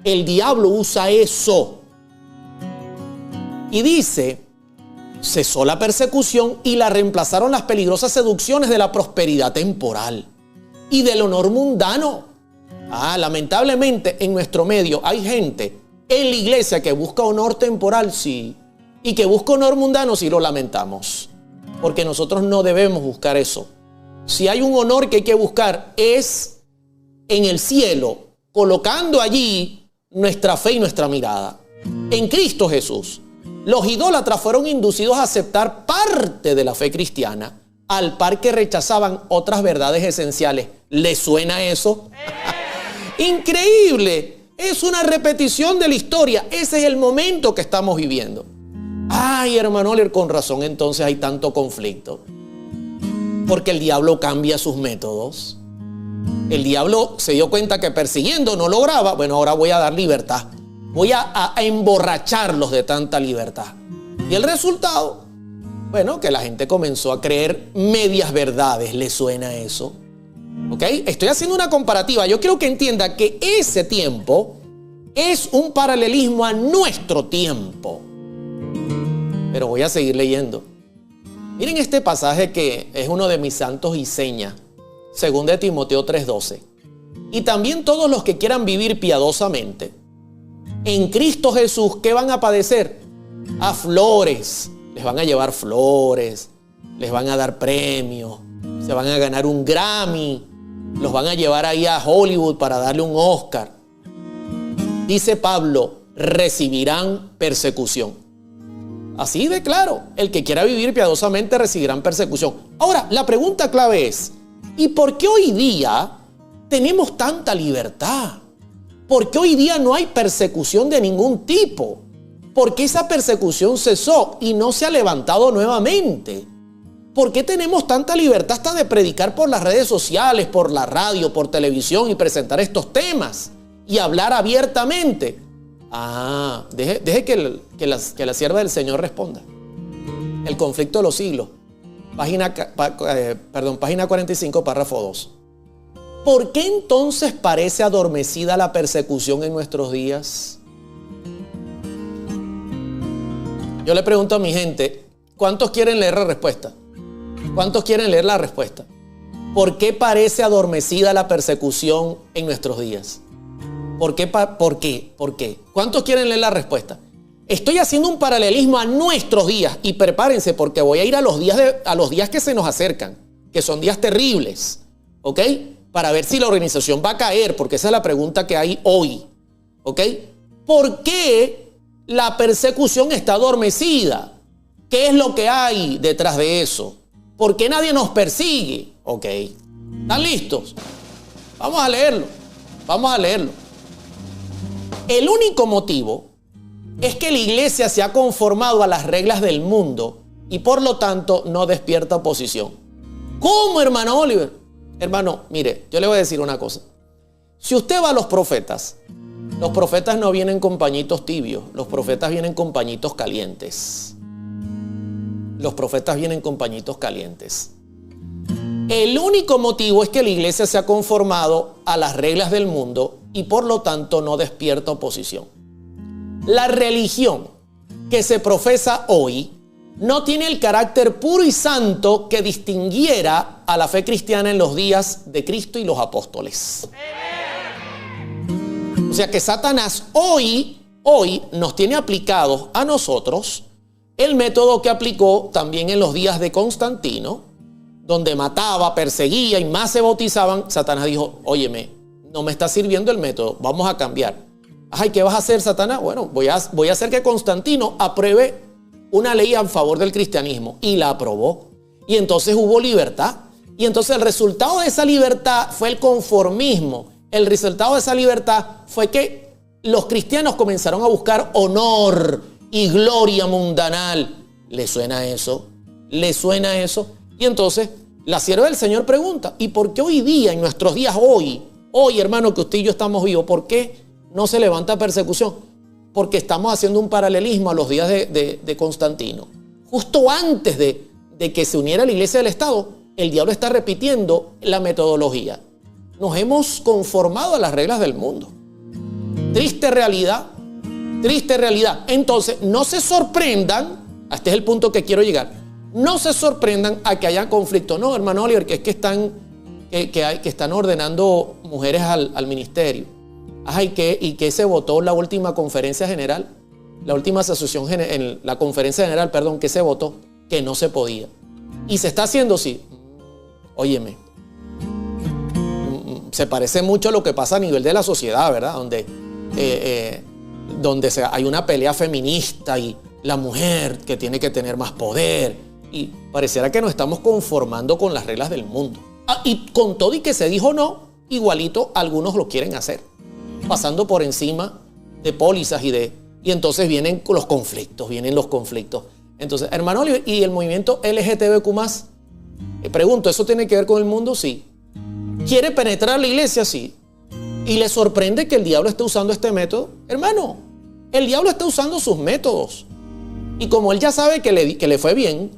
El diablo usa eso. Y dice, cesó la persecución y la reemplazaron las peligrosas seducciones de la prosperidad temporal y del honor mundano. Lamentablemente en nuestro medio hay gente en la iglesia que busca honor temporal, sí, y que busca honor mundano, sí, lo lamentamos, porque nosotros no debemos buscar eso. Si hay un honor que hay que buscar es en el cielo, colocando allí nuestra fe y nuestra mirada en Cristo Jesús. Los idólatras fueron inducidos a aceptar parte de la fe cristiana, al par que rechazaban otras verdades esenciales. ¿Les suena eso? Increíble. Es una repetición de la historia. Ese es el momento que estamos viviendo. Ay, hermano Oliver, con razón entonces hay tanto conflicto. Porque el diablo cambia sus métodos. El diablo se dio cuenta que persiguiendo no lograba. Bueno, ahora voy a dar libertad. Voy a emborracharlos de tanta libertad. Y el resultado, bueno, que la gente comenzó a creer medias verdades. ¿Le suena eso? ¿Ok? Estoy haciendo una comparativa. Yo quiero que entienda que ese tiempo es un paralelismo a nuestro tiempo. Pero voy a seguir leyendo. Miren este pasaje que es uno de mis santos y seña. 2 Timoteo 3:12. Y también todos los que quieran vivir piadosamente en Cristo Jesús, ¿qué van a padecer? A flores. Les van a llevar flores, les van a dar premios, se van a ganar un Grammy, los van a llevar ahí a Hollywood para darle un Oscar. Dice Pablo, recibirán persecución. Así de claro, el que quiera vivir piadosamente recibirán persecución. Ahora, la pregunta clave es, ¿y por qué hoy día tenemos tanta libertad? ¿Por qué hoy día no hay persecución de ningún tipo? ¿Por qué esa persecución cesó y no se ha levantado nuevamente? ¿Por qué tenemos tanta libertad hasta de predicar por las redes sociales, por la radio, por televisión y presentar estos temas y hablar abiertamente? Deje que la sierva del Señor responda. El conflicto de los siglos, página 45, párrafo 2. ¿Por qué entonces parece adormecida la persecución en nuestros días? Yo le pregunto a mi gente, ¿cuántos quieren leer la respuesta? ¿Cuántos quieren leer la respuesta? ¿Por qué parece adormecida la persecución en nuestros días? ¿Por qué? ¿Por qué? ¿Por qué? ¿Cuántos quieren leer la respuesta? Estoy haciendo un paralelismo a nuestros días y prepárense porque voy a ir a los días que se nos acercan, que son días terribles, ¿ok? Para ver si la organización va a caer, porque esa es la pregunta que hay hoy, ¿ok? ¿Por qué la persecución está adormecida? ¿Qué es lo que hay detrás de eso? ¿Por qué nadie nos persigue? Ok, ¿están listos? Vamos a leerlo, vamos a leerlo. El único motivo es que la iglesia se ha conformado a las reglas del mundo y por lo tanto no despierta oposición. ¿Cómo, hermano Oliver? Hermano, mire, yo le voy a decir una cosa. Si usted va a los profetas no vienen con pañitos tibios, los profetas vienen con pañitos calientes. Los profetas vienen con pañitos calientes. El único motivo es que la iglesia se ha conformado a las reglas del mundo y por lo tanto no despierta oposición. La religión que se profesa hoy no tiene el carácter puro y santo que distinguiera a la fe cristiana en los días de Cristo y los apóstoles. O sea que Satanás hoy nos tiene aplicados a nosotros el método que aplicó también en los días de Constantino, donde mataba, perseguía y más se bautizaban. Satanás dijo, óyeme, no me está sirviendo el método, vamos a cambiar. Ay, ¿qué vas a hacer, Satanás? Bueno, voy a hacer que Constantino apruebe una ley a favor del cristianismo. Y la aprobó. Y entonces hubo libertad. Y entonces el resultado de esa libertad fue el conformismo. El resultado de esa libertad fue que los cristianos comenzaron a buscar honor y gloria mundanal. ¿Le suena eso? ¿Le suena eso? Y entonces la sierva del Señor pregunta, ¿y por qué hoy día, en nuestros días, hoy, hermano, que usted y yo estamos vivos, por qué no se levanta persecución? Porque estamos haciendo un paralelismo a los días de Constantino. Justo antes de que se uniera la iglesia del Estado, el diablo está repitiendo la metodología. Nos hemos conformado a las reglas del mundo. Triste realidad, triste realidad. Entonces, no se sorprendan, este es el punto que quiero llegar, no se sorprendan a que haya conflicto. No, hermano Oliver, que es que están ordenando mujeres al ministerio. ¿Y que se votó la última conferencia general? La última asociación, en la conferencia general, perdón, que se votó que no se podía. Y se está haciendo así. Óyeme, se parece mucho a lo que pasa a nivel de la sociedad, ¿verdad? Donde hay una pelea feminista y la mujer que tiene que tener más poder. Y pareciera que nos estamos conformando con las reglas del mundo. Y con todo y que se dijo no, igualito algunos lo quieren hacer, pasando por encima de pólizas y entonces vienen los conflictos. Entonces, hermano Oliver, ¿y el movimiento LGTBQ+? Pregunto, ¿eso tiene que ver con el mundo? Sí. ¿Quiere penetrar la iglesia? Sí. ¿Y le sorprende que el diablo esté usando este método? Hermano, el diablo está usando sus métodos. Y como él ya sabe que le fue bien,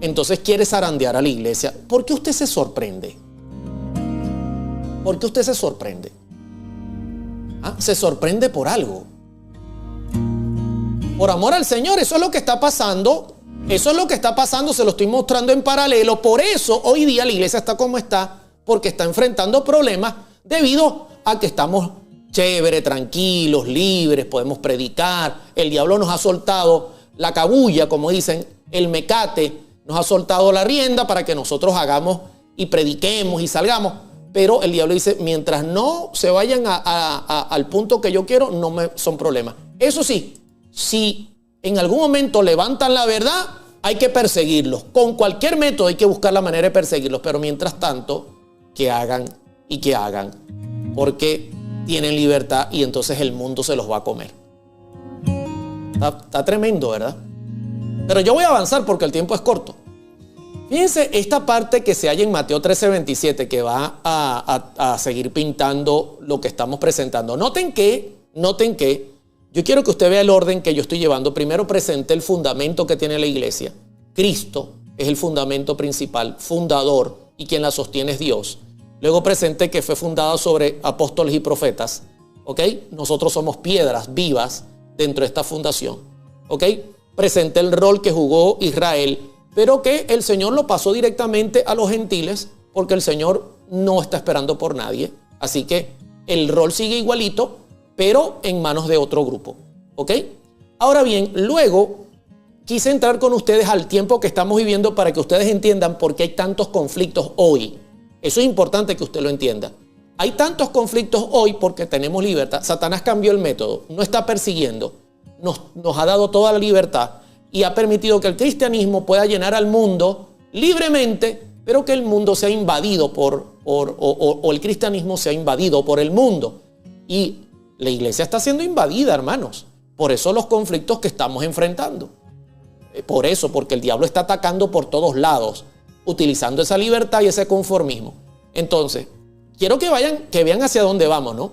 entonces quiere zarandear a la iglesia. ¿Por qué usted se sorprende? ¿Por qué usted se sorprende? Se sorprende por algo. Por amor al Señor, eso es lo que está pasando. Eso es lo que está pasando, se lo estoy mostrando en paralelo. Por eso hoy día la iglesia está como está, porque está enfrentando problemas debido a que estamos chévere, tranquilos, libres, podemos predicar. El diablo nos ha soltado la cabulla, como dicen, el mecate, nos ha soltado la rienda para que nosotros hagamos y prediquemos y salgamos. Pero el diablo dice, mientras no se vayan al punto que yo quiero, son problemas. Eso sí, si en algún momento levantan la verdad, hay que perseguirlos. Con cualquier método hay que buscar la manera de perseguirlos. Pero mientras tanto, que hagan y que hagan. Porque tienen libertad y entonces el mundo se los va a comer. Está tremendo, ¿verdad? Pero yo voy a avanzar porque el tiempo es corto. Fíjense esta parte que se halla en Mateo 13:27 que va a seguir pintando lo que estamos presentando. Noten que yo quiero que usted vea el orden que yo estoy llevando. Primero presenté el fundamento que tiene la iglesia. Cristo es el fundamento principal, fundador, y quien la sostiene es Dios. Luego presenté que fue fundada sobre apóstoles y profetas. ¿Ok? Nosotros somos piedras vivas dentro de esta fundación. ¿Ok? Presenté el rol que jugó Israel, pero que el Señor lo pasó directamente a los gentiles porque el Señor no está esperando por nadie. Así que el rol sigue igualito, pero en manos de otro grupo. ¿Ok? Ahora bien, luego quise entrar con ustedes al tiempo que estamos viviendo para que ustedes entiendan por qué hay tantos conflictos hoy. Eso es importante que usted lo entienda. Hay tantos conflictos hoy porque tenemos libertad. Satanás cambió el método, no está persiguiendo, nos ha dado toda la libertad y ha permitido que el cristianismo pueda llenar al mundo libremente, pero que el mundo sea invadido o el cristianismo sea invadido por el mundo. Y la iglesia está siendo invadida, hermanos. Por eso los conflictos que estamos enfrentando. Por eso, porque el diablo está atacando por todos lados, utilizando esa libertad y ese conformismo. Entonces, quiero que vean hacia dónde vamos, ¿no?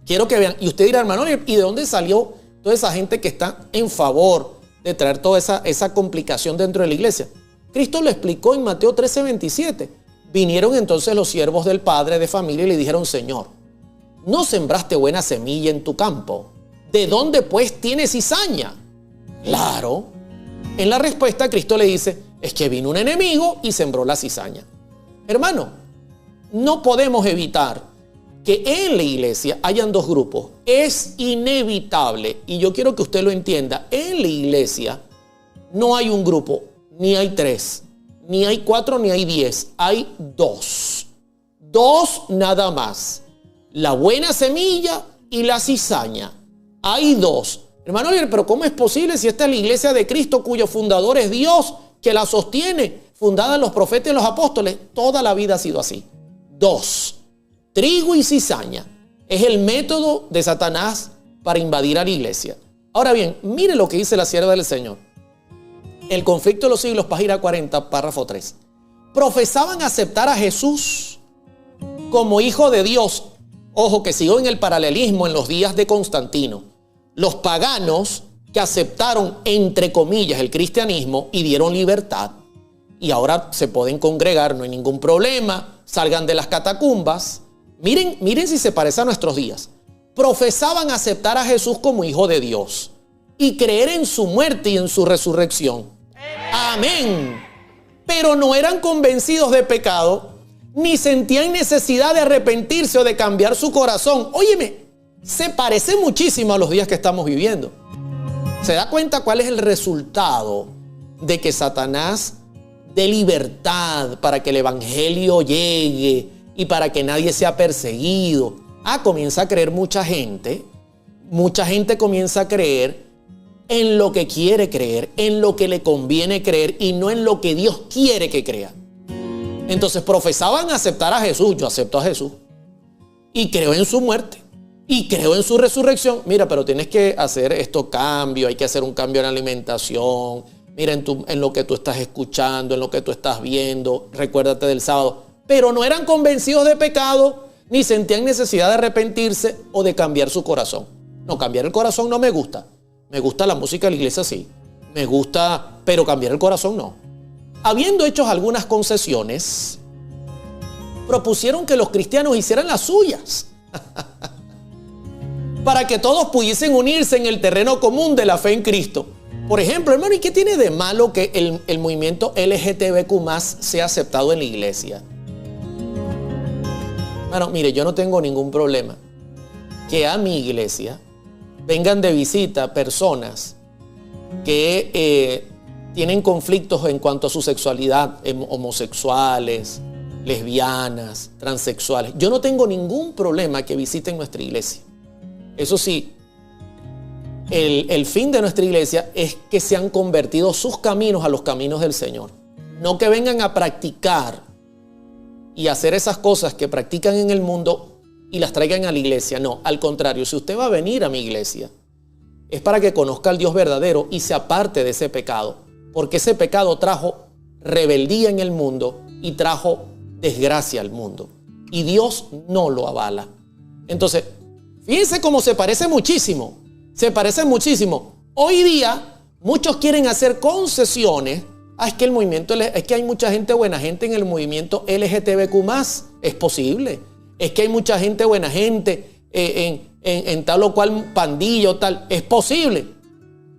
Quiero que vean. Y usted dirá, hermano, ¿y de dónde salió toda esa gente que está en favor de traer toda esa complicación dentro de la iglesia? Cristo lo explicó en Mateo 13:27. Vinieron entonces los siervos del padre de familia y le dijeron, Señor, ¿no sembraste buena semilla en tu campo? ¿De dónde pues tienes cizaña? Claro. En la respuesta Cristo le dice, es que vino un enemigo y sembró la cizaña. Hermano, no podemos evitar que en la iglesia hayan dos grupos. Es inevitable, y yo quiero que usted lo entienda, en la iglesia no hay un grupo, ni hay 3, ni hay 4, ni hay 10, hay 2. 2 nada más. La buena semilla y la cizaña. Hay 2. Hermano, pero ¿cómo es posible si esta es la iglesia de Cristo cuyo fundador es Dios, que la sostiene, fundada en los profetas y los apóstoles? Toda la vida ha sido así. 2. Trigo y cizaña. Es el método de Satanás para invadir a la iglesia. Ahora bien, mire lo que dice la sierva del Señor. El conflicto de los siglos, página 40, párrafo 3. Profesaban aceptar a Jesús como hijo de Dios. Ojo, que siguió en el paralelismo en los días de Constantino. Los paganos que aceptaron, entre comillas, el cristianismo y dieron libertad. Y ahora se pueden congregar, no hay ningún problema. Salgan de las catacumbas. Miren si se parece a nuestros días. Profesaban aceptar a Jesús como hijo de Dios y creer en su muerte y en su resurrección. Amén. Pero no eran convencidos de pecado, ni sentían necesidad de arrepentirse o de cambiar su corazón. Óyeme, se parece muchísimo a los días que estamos viviendo. ¿Se da cuenta cuál es el resultado de que Satanás dé libertad para que el evangelio llegue y para que nadie sea perseguido? Comienza a creer mucha gente comienza a creer en lo que quiere creer, en lo que le conviene creer y no en lo que Dios quiere que crea. Entonces profesaban aceptar a Jesús. Yo acepto a Jesús y creo en su muerte y creo en su resurrección. Mira, pero tienes que hacer estos cambios, hay que hacer un cambio en la alimentación. Mira, en lo que tú estás escuchando, en lo que tú estás viendo, recuérdate del sábado. Pero no eran convencidos de pecado, ni sentían necesidad de arrepentirse o de cambiar su corazón. No, cambiar el corazón no me gusta. Me gusta la música de la iglesia, sí. Me gusta, pero cambiar el corazón no. Habiendo hecho algunas concesiones, propusieron que los cristianos hicieran las suyas para que todos pudiesen unirse en el terreno común de la fe en Cristo. Por ejemplo, hermano, ¿y qué tiene de malo que el movimiento LGTBQ+ sea aceptado en la iglesia? Bueno, mire, yo no tengo ningún problema que a mi iglesia vengan de visita personas que tienen conflictos en cuanto a su sexualidad, homosexuales, lesbianas, transexuales. Yo no tengo ningún problema que visiten nuestra iglesia. Eso sí, el fin de nuestra iglesia es que sean convertidos sus caminos a los caminos del Señor. No que vengan a practicar y hacer esas cosas que practican en el mundo y las traigan a la iglesia. No, al contrario, si usted va a venir a mi iglesia, es para que conozca al Dios verdadero y se aparte de ese pecado. Porque ese pecado trajo rebeldía en el mundo y trajo desgracia al mundo. Y Dios no lo avala. Entonces, fíjense cómo se parece muchísimo. Se parece muchísimo. Hoy día, muchos quieren hacer concesiones. Es que hay mucha gente buena gente en el movimiento LGTBQ+. Es posible. Es que hay mucha gente, buena gente, en tal o cual pandilla o tal. Es posible.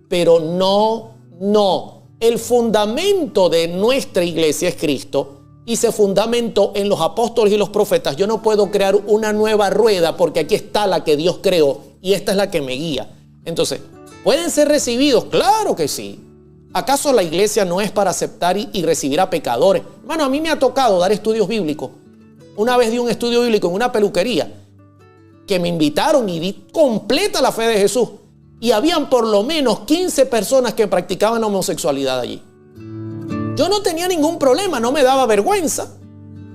Pero no. El fundamento de nuestra iglesia es Cristo y se fundamentó en los apóstoles y los profetas. Yo no puedo crear una nueva rueda porque aquí está la que Dios creó y esta es la que me guía. Entonces, ¿pueden ser recibidos? Claro que sí. ¿Acaso la iglesia no es para aceptar y recibir a pecadores? Hermano, a mí me ha tocado dar estudios bíblicos. Una vez di un estudio bíblico en una peluquería que me invitaron y di completa la fe de Jesús. Y habían por lo menos 15 personas que practicaban la homosexualidad allí. Yo no tenía ningún problema, no me daba vergüenza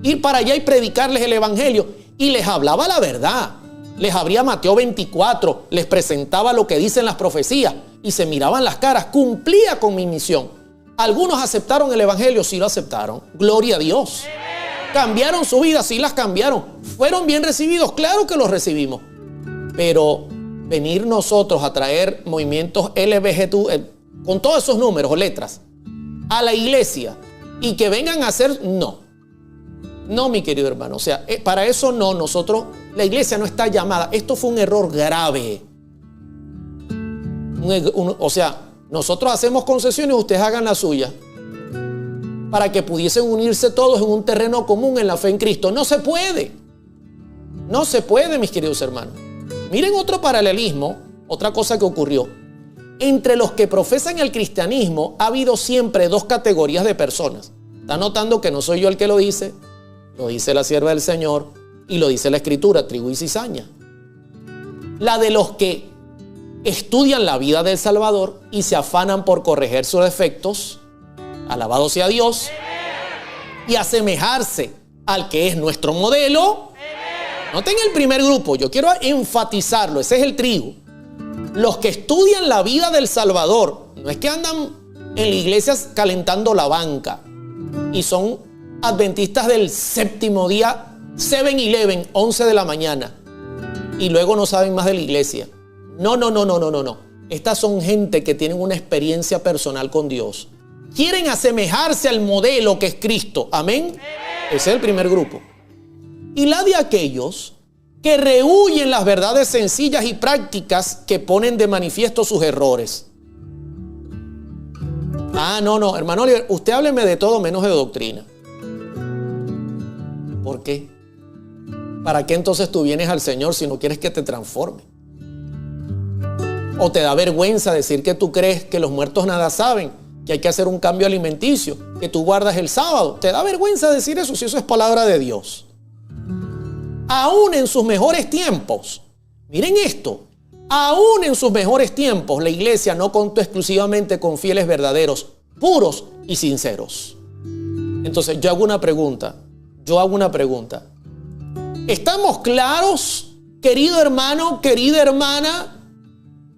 ir para allá y predicarles el evangelio. Y les hablaba la verdad. Les abría Mateo 24, les presentaba lo que dicen las profecías y se miraban las caras. Cumplía con mi misión. Algunos aceptaron el evangelio, sí lo aceptaron. Gloria a Dios. Cambiaron su vida, sí las cambiaron. ¿Fueron bien recibidos? Claro que los recibimos. Pero venir nosotros a traer movimientos LGBT con todos esos números o letras a la iglesia y que vengan a hacer, no, mi querido hermano. O sea, para eso no, la iglesia no está llamada. Esto fue un error grave. O sea, nosotros hacemos concesiones, ustedes hagan la suya para que pudiesen unirse todos en un terreno común en la fe en Cristo. No se puede, mis queridos hermanos. Miren otro paralelismo, otra cosa que ocurrió. Entre los que profesan el cristianismo ha habido siempre dos categorías de personas. ¿Está notando que no soy yo el que lo dice la sierva del Señor y lo dice la Escritura, trigo y cizaña? La de los que estudian la vida del Salvador y se afanan por corregir sus defectos, alabado sea Dios, y asemejarse al que es nuestro modelo. Noten el primer grupo, yo quiero enfatizarlo, ese es el trigo. Los que estudian la vida del Salvador, no es que andan en la iglesia calentando la banca y son adventistas del séptimo día, 7-Eleven, 11 de la mañana, y luego no saben más de la iglesia. No. Estas son gente que tienen una experiencia personal con Dios. Quieren asemejarse al modelo que es Cristo. Amén. Ese es el primer grupo. Y la de aquellos que rehuyen las verdades sencillas y prácticas que ponen de manifiesto sus errores. No, hermano Oliver, usted hábleme de todo menos de doctrina. ¿Por qué? ¿Para qué entonces tú vienes al Señor si no quieres que te transforme? ¿O te da vergüenza decir que tú crees que los muertos nada saben, que hay que hacer un cambio alimenticio, que tú guardas el sábado? ¿Te da vergüenza decir eso si eso es palabra de Dios? Aún en sus mejores tiempos, miren esto, aún en sus mejores tiempos la iglesia no contó exclusivamente con fieles verdaderos, puros y sinceros. Entonces yo hago una pregunta. ¿Estamos claros, querido hermano, querida hermana?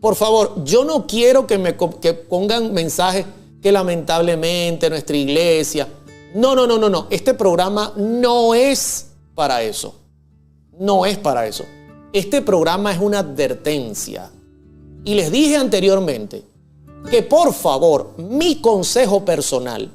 Por favor, yo no quiero que pongan mensajes que lamentablemente nuestra iglesia. No. Este programa no es para eso. No es para eso. Este programa es una advertencia. Y les dije anteriormente que por favor, mi consejo personal,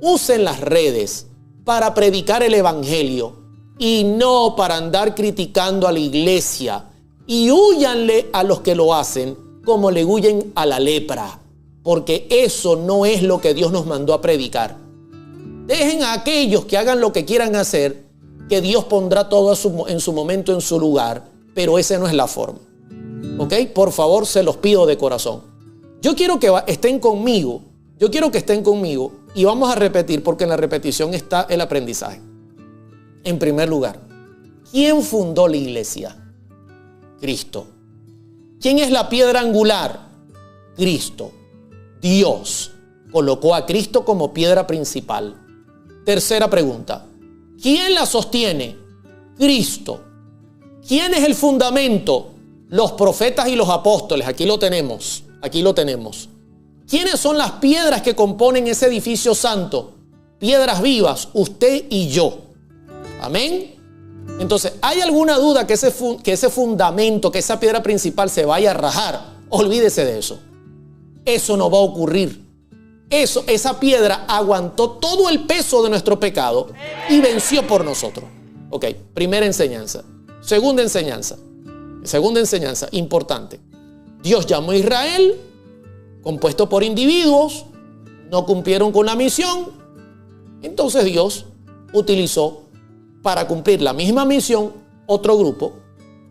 usen las redes para predicar el evangelio y no para andar criticando a la iglesia. Y húyanle a los que lo hacen como le huyen a la lepra, porque eso no es lo que Dios nos mandó a predicar. Dejen a aquellos que hagan lo que quieran hacer, que Dios pondrá todo en su momento, en su lugar, pero esa no es la forma. ¿Ok? Por favor, se los pido de corazón. Yo quiero que estén conmigo. Y vamos a repetir, porque en la repetición está el aprendizaje. En primer lugar, ¿quién fundó la iglesia? Cristo. ¿Quién es la piedra angular? Cristo. Dios colocó a Cristo como piedra principal. Tercera pregunta. ¿Quién la sostiene? Cristo. ¿Quién es el fundamento? Los profetas y los apóstoles. Aquí lo tenemos. ¿Quiénes son las piedras que componen ese edificio santo? Piedras vivas, usted y yo. Amén. Entonces, ¿hay alguna duda que ese fundamento, que esa piedra principal se vaya a rajar? Olvídese de eso. Eso no va a ocurrir. Esa piedra aguantó todo el peso de nuestro pecado y venció por nosotros. Ok, primera enseñanza. Segunda enseñanza, importante. Dios llamó a Israel, compuesto por individuos, no cumplieron con la misión. Entonces Dios utilizó para cumplir la misma misión otro grupo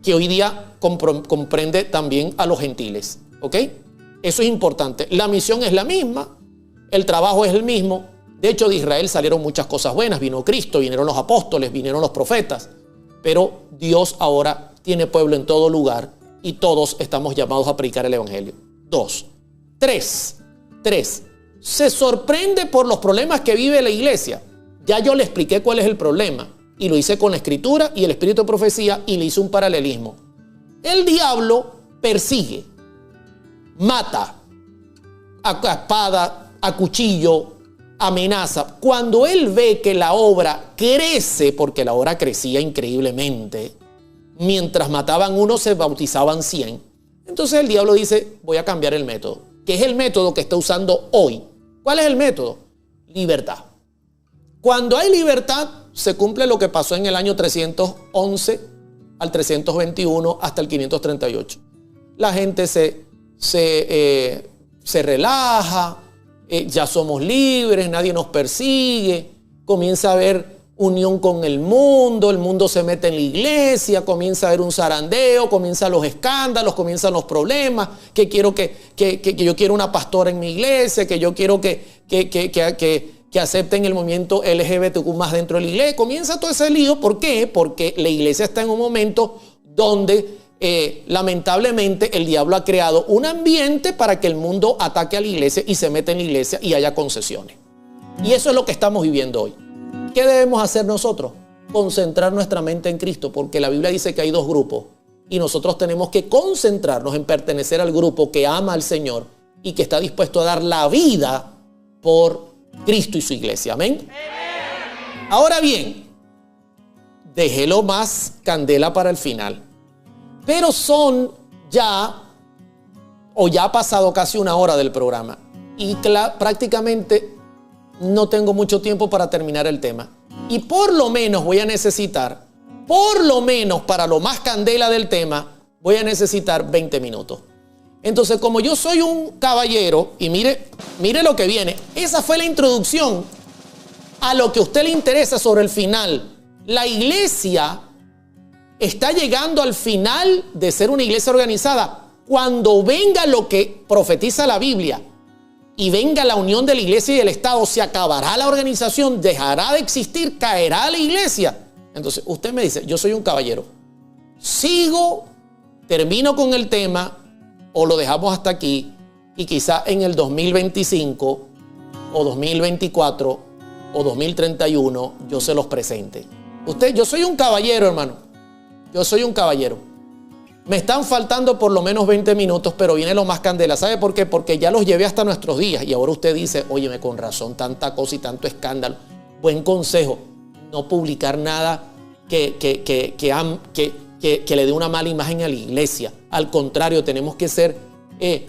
que hoy día comprende también a los gentiles. ¿Ok? Eso es importante. La misión es la misma, el trabajo es el mismo. De hecho, de Israel salieron muchas cosas buenas. Vino Cristo, vinieron los apóstoles, vinieron los profetas. Pero Dios ahora tiene pueblo en todo lugar y todos estamos llamados a predicar el evangelio. 2. 3. Se sorprende por los problemas que vive la iglesia. Ya yo le expliqué cuál es el problema y lo hice con la escritura y el espíritu de profecía y le hice un paralelismo. El diablo persigue, mata, a espada, a cuchillo, amenaza. Cuando él ve que la obra crece, porque la obra crecía increíblemente, mientras mataban uno se bautizaban 100. Entonces el diablo dice, voy a cambiar el método. ¿Qué es el método que está usando hoy? ¿Cuál es el método? Libertad. Cuando hay libertad, se cumple lo que pasó en el año 311 al 321 hasta el 538. La gente se relaja, ya somos libres, nadie nos persigue, comienza a haber unión con el mundo se mete en la iglesia, comienza a haber un zarandeo, comienzan los escándalos, comienzan los problemas, que yo quiero una pastora en mi iglesia, que yo quiero que acepten el movimiento LGBTQ más dentro de la iglesia. Comienza todo ese lío. ¿Por qué? Porque la iglesia está en un momento donde lamentablemente el diablo ha creado un ambiente para que el mundo ataque a la iglesia y se meta en la iglesia y haya concesiones. Y eso es lo que estamos viviendo hoy. ¿Qué debemos hacer nosotros? Concentrar nuestra mente en Cristo, porque la Biblia dice que hay dos grupos y nosotros tenemos que concentrarnos en pertenecer al grupo que ama al Señor y que está dispuesto a dar la vida por Cristo y su iglesia. Amén. Ahora bien, déjelo más candela para el final. Pero ya ha pasado casi una hora del programa y prácticamente no tengo mucho tiempo para terminar el tema. Y por lo menos voy a necesitar, para lo más candela del tema, voy a necesitar 20 minutos. Entonces, como yo soy un caballero, y mire lo que viene. Esa fue la introducción a lo que a usted le interesa sobre el final. La iglesia está llegando al final de ser una iglesia organizada. Cuando venga lo que profetiza la Biblia y venga la unión de la iglesia y del Estado, se acabará la organización, dejará de existir, caerá la iglesia. Entonces, usted me dice, yo soy un caballero. Sigo, termino con el tema, o lo dejamos hasta aquí, y quizá en el 2025, o 2024, o 2031, yo se los presente. Yo soy un caballero, hermano. Yo soy un caballero. Me están faltando por lo menos 20 minutos, pero viene lo más candela. ¿Sabe por qué? Porque ya los llevé hasta nuestros días. Y ahora usted dice, óyeme, con razón, tanta cosa y tanto escándalo. Buen consejo, no publicar nada que le dé una mala imagen a la iglesia. Al contrario, tenemos que ser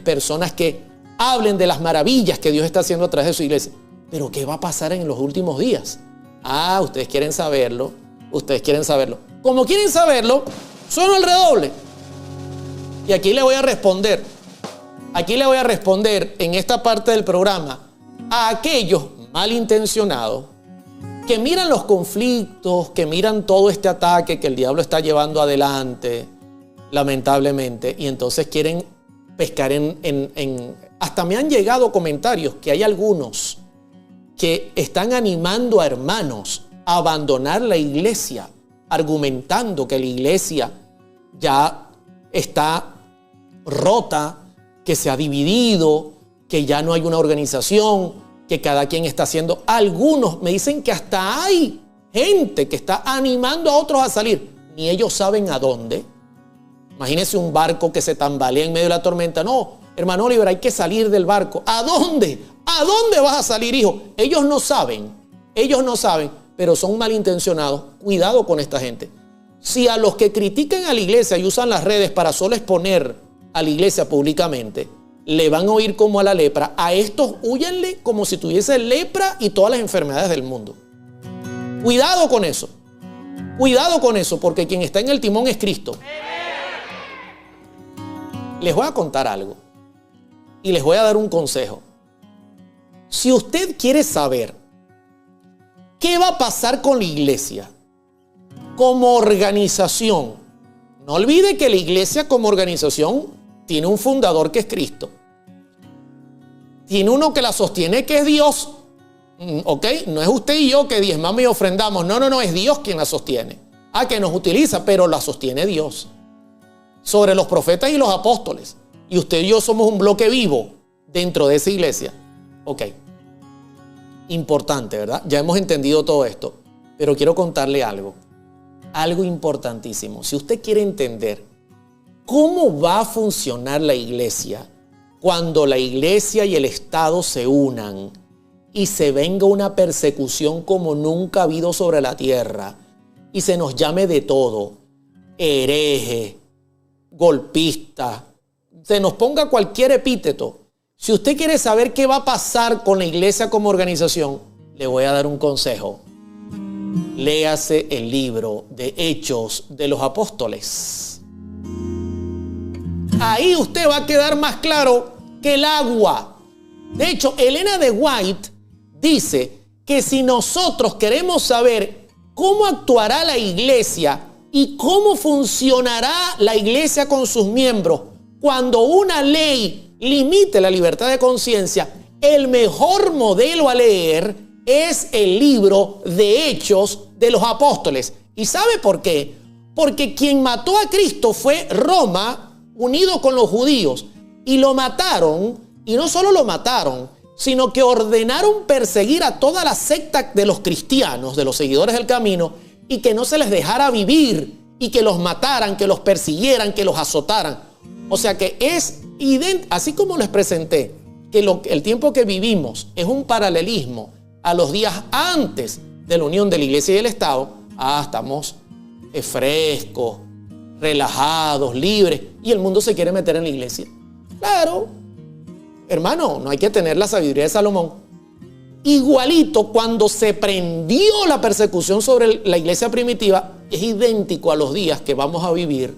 personas que hablen de las maravillas que Dios está haciendo a través de su iglesia. Pero ¿qué va a pasar en los últimos días? Ustedes quieren saberlo. Como quieren saberlo, suena el redoble. Y aquí le voy a responder en esta parte del programa a aquellos malintencionados que miran los conflictos, que miran todo este ataque que el diablo está llevando adelante, lamentablemente, y entonces quieren pescar hasta me han llegado comentarios que hay algunos que están animando a hermanos a abandonar la iglesia, argumentando que la iglesia ya está rota, que se ha dividido, que ya no hay una organización, que cada quien está haciendo. Algunos me dicen que hasta hay gente que está animando a otros a salir. Ni ellos saben a dónde. Imagínense un barco que se tambalea en medio de la tormenta. No, hermano Oliver, hay que salir del barco. ¿A dónde? ¿A dónde vas a salir, hijo? Ellos no saben, pero son malintencionados. Cuidado con esta gente. Si a los que critican a la iglesia y usan las redes para solo exponer a la iglesia públicamente, le van a oír como a la lepra, a estos húyenle como si tuviese lepra y todas las enfermedades del mundo. Cuidado con eso. Cuidado con eso, porque quien está en el timón es Cristo. Les voy a contar algo y les voy a dar un consejo. Si usted quiere saber qué va a pasar con la iglesia como organización, no olvide que la iglesia como organización tiene un fundador que es Cristo. Tiene uno que la sostiene que es Dios. ¿Ok? No es usted y yo que diezmamos y ofrendamos. No, es Dios quien la sostiene. Que nos utiliza, pero la sostiene Dios. Sobre los profetas y los apóstoles. Y usted y yo somos un bloque vivo dentro de esa iglesia. Ok. Importante, ¿verdad? Ya hemos entendido todo esto. Pero quiero contarle algo. Algo importantísimo. Si usted quiere entender cómo va a funcionar la iglesia cuando la iglesia y el Estado se unan y se venga una persecución como nunca ha habido sobre la tierra y se nos llame de todo, hereje, golpista, se nos ponga cualquier epíteto. Si usted quiere saber qué va a pasar con la iglesia como organización, le voy a dar un consejo. Léase el libro de Hechos de los Apóstoles. Ahí usted va a quedar más claro que el agua. De hecho, Elena de White dice que si nosotros queremos saber cómo actuará la iglesia y cómo funcionará la iglesia con sus miembros cuando una ley limite la libertad de conciencia, el mejor modelo a leer es el libro de Hechos de los Apóstoles. ¿Y sabe por qué? Porque quien mató a Cristo fue Roma, unido con los judíos, y lo mataron, y no solo lo mataron, sino que ordenaron perseguir a toda la secta de los cristianos, de los seguidores del camino, y que no se les dejara vivir, y que los mataran, que los persiguieran, que los azotaran. O sea que es idéntico, así como les presenté, que el tiempo que vivimos es un paralelismo a los días antes de la unión de la iglesia y el Estado. Estamos frescos, relajados, libres, y el mundo se quiere meter en la iglesia. Claro, hermano, no hay que tener la sabiduría de Salomón. Igualito, cuando se prendió la persecución sobre la iglesia primitiva, es idéntico a los días que vamos a vivir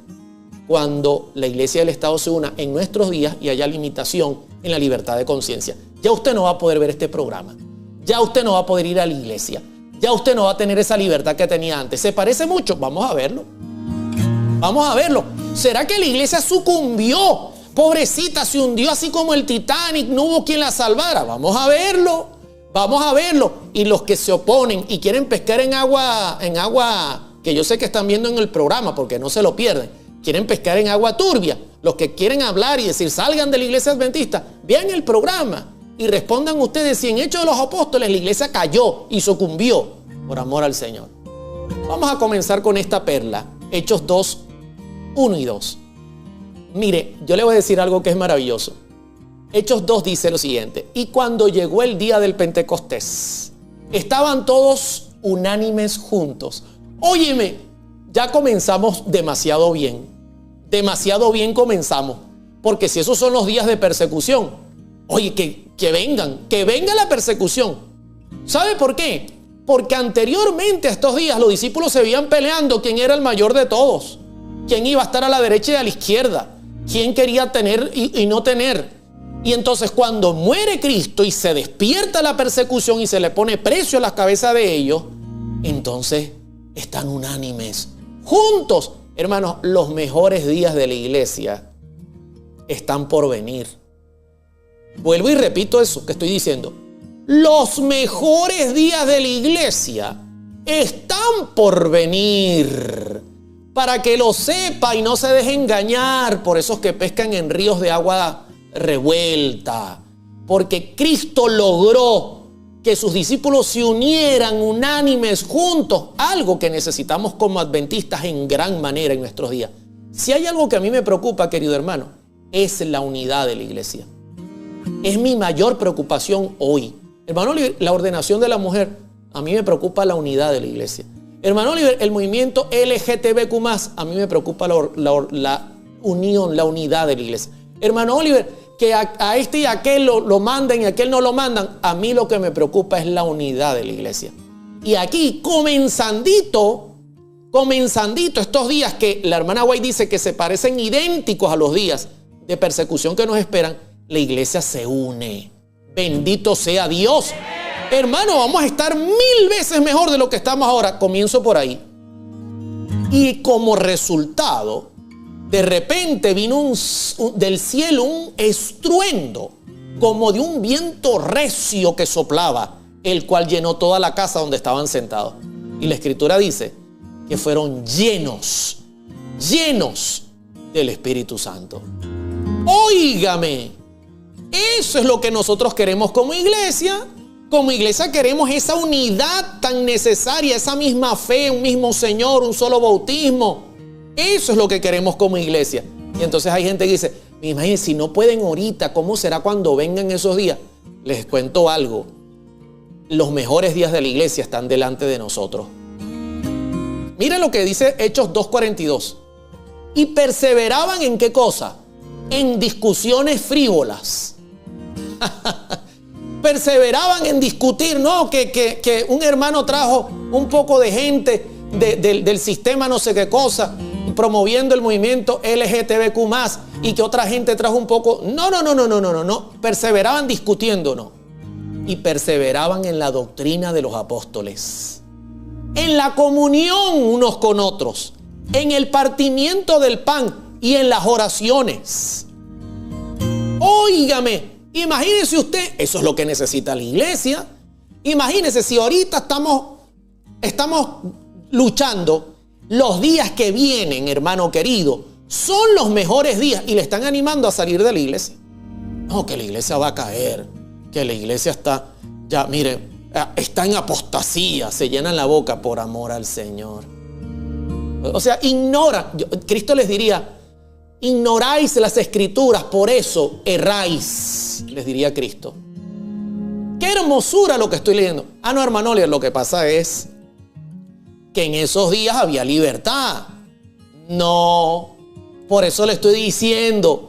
cuando la iglesia y el Estado se unan en nuestros días y haya limitación en la libertad de conciencia. Ya usted no va a poder ver este programa. Ya usted no va a poder ir a la iglesia. Ya usted no va a tener esa libertad que tenía antes. ¿Se parece mucho? Vamos a verlo. Vamos a verlo. ¿Será que la iglesia sucumbió? Pobrecita, se hundió así como el Titanic, no hubo quien la salvara. Vamos a verlo. Vamos a verlo. Y los que se oponen y quieren pescar en agua que yo sé que están viendo en el programa porque no se lo pierden, quieren pescar en agua turbia. Los que quieren hablar y decir salgan de la iglesia adventista, vean el programa y respondan ustedes si en Hechos de los Apóstoles la iglesia cayó y sucumbió por amor al Señor. Vamos a comenzar con esta perla, Hechos 2, 1 y 2. Mire, yo le voy a decir algo que es maravilloso. Hechos 2 dice lo siguiente: y cuando llegó el día del Pentecostés, estaban todos unánimes juntos. Óyeme, ya comenzamos demasiado bien. Demasiado bien comenzamos. Porque si esos son los días de persecución, oye, que venga la persecución. ¿Sabe por qué? Porque anteriormente a estos días los discípulos se veían peleando quién era el mayor de todos, quién iba a estar a la derecha y a la izquierda, quién quería tener y no tener. Y entonces cuando muere Cristo y se despierta la persecución y se le pone precio a la cabeza de ellos, entonces están unánimes, juntos. Hermanos, los mejores días de la iglesia están por venir. Vuelvo y repito eso que estoy diciendo. Los mejores días de la iglesia están por venir. Para que lo sepa y no se deje engañar por esos que pescan en ríos de agua revuelta. Porque Cristo logró que sus discípulos se unieran unánimes juntos, algo que necesitamos como adventistas en gran manera en nuestros días. Si hay algo que a mí me preocupa, querido hermano, es la unidad de la iglesia. Es mi mayor preocupación hoy. Hermano Oliver, la ordenación de la mujer, a mí me preocupa la unidad de la iglesia. Hermano Oliver, el movimiento LGTBQ+, a mí me preocupa la unión, la unidad de la iglesia. Hermano Oliver, que a este y a aquel lo mandan y a aquel no lo mandan, a mí lo que me preocupa es la unidad de la iglesia. Y aquí, comenzandito comenzandito estos días que la hermana White dice que se parecen idénticos a los días de persecución que nos esperan, la iglesia se une. Bendito sea Dios. Hermano, vamos a estar 1000 veces mejor de lo que estamos ahora. Comienzo por ahí. Y como resultado, de repente vino del cielo un estruendo, como de un viento recio que soplaba, el cual llenó toda la casa donde estaban sentados. Y la Escritura dice que fueron llenos del Espíritu Santo. Óigame, eso es lo que nosotros queremos como iglesia. Como iglesia queremos esa unidad tan necesaria, esa misma fe, un mismo Señor, un solo bautismo. Eso es lo que queremos como iglesia. Y entonces hay gente que dice, imagínense, si no pueden ahorita, ¿cómo será cuando vengan esos días? Les cuento algo. Los mejores días de la iglesia están delante de nosotros. Miren lo que dice Hechos 2:42. Y perseveraban en ¿qué cosa? En discusiones frívolas. Perseveraban en discutir, ¿no? Que un hermano trajo un poco de gente del sistema no sé qué cosa, promoviendo el movimiento LGTBQ+, y que otra gente trajo un poco. No. Perseveraban discutiendo, no. Y perseveraban en la doctrina de los apóstoles, en la comunión unos con otros, en el partimiento del pan y en las oraciones. Óigame, imagínese usted, eso es lo que necesita la iglesia. Imagínese si ahorita estamos luchando, los días que vienen, hermano querido, son los mejores días y le están animando a salir de la iglesia. No, que la iglesia va a caer, que la iglesia está, ya mire, está en apostasía, se llenan la boca por amor al Señor. O sea, Cristo les diría, ignoráis las escrituras, por eso erráis, les diría Cristo. Qué hermosura lo que estoy leyendo. No, hermano, lo que pasa es que en esos días había libertad. No, por eso les estoy diciendo,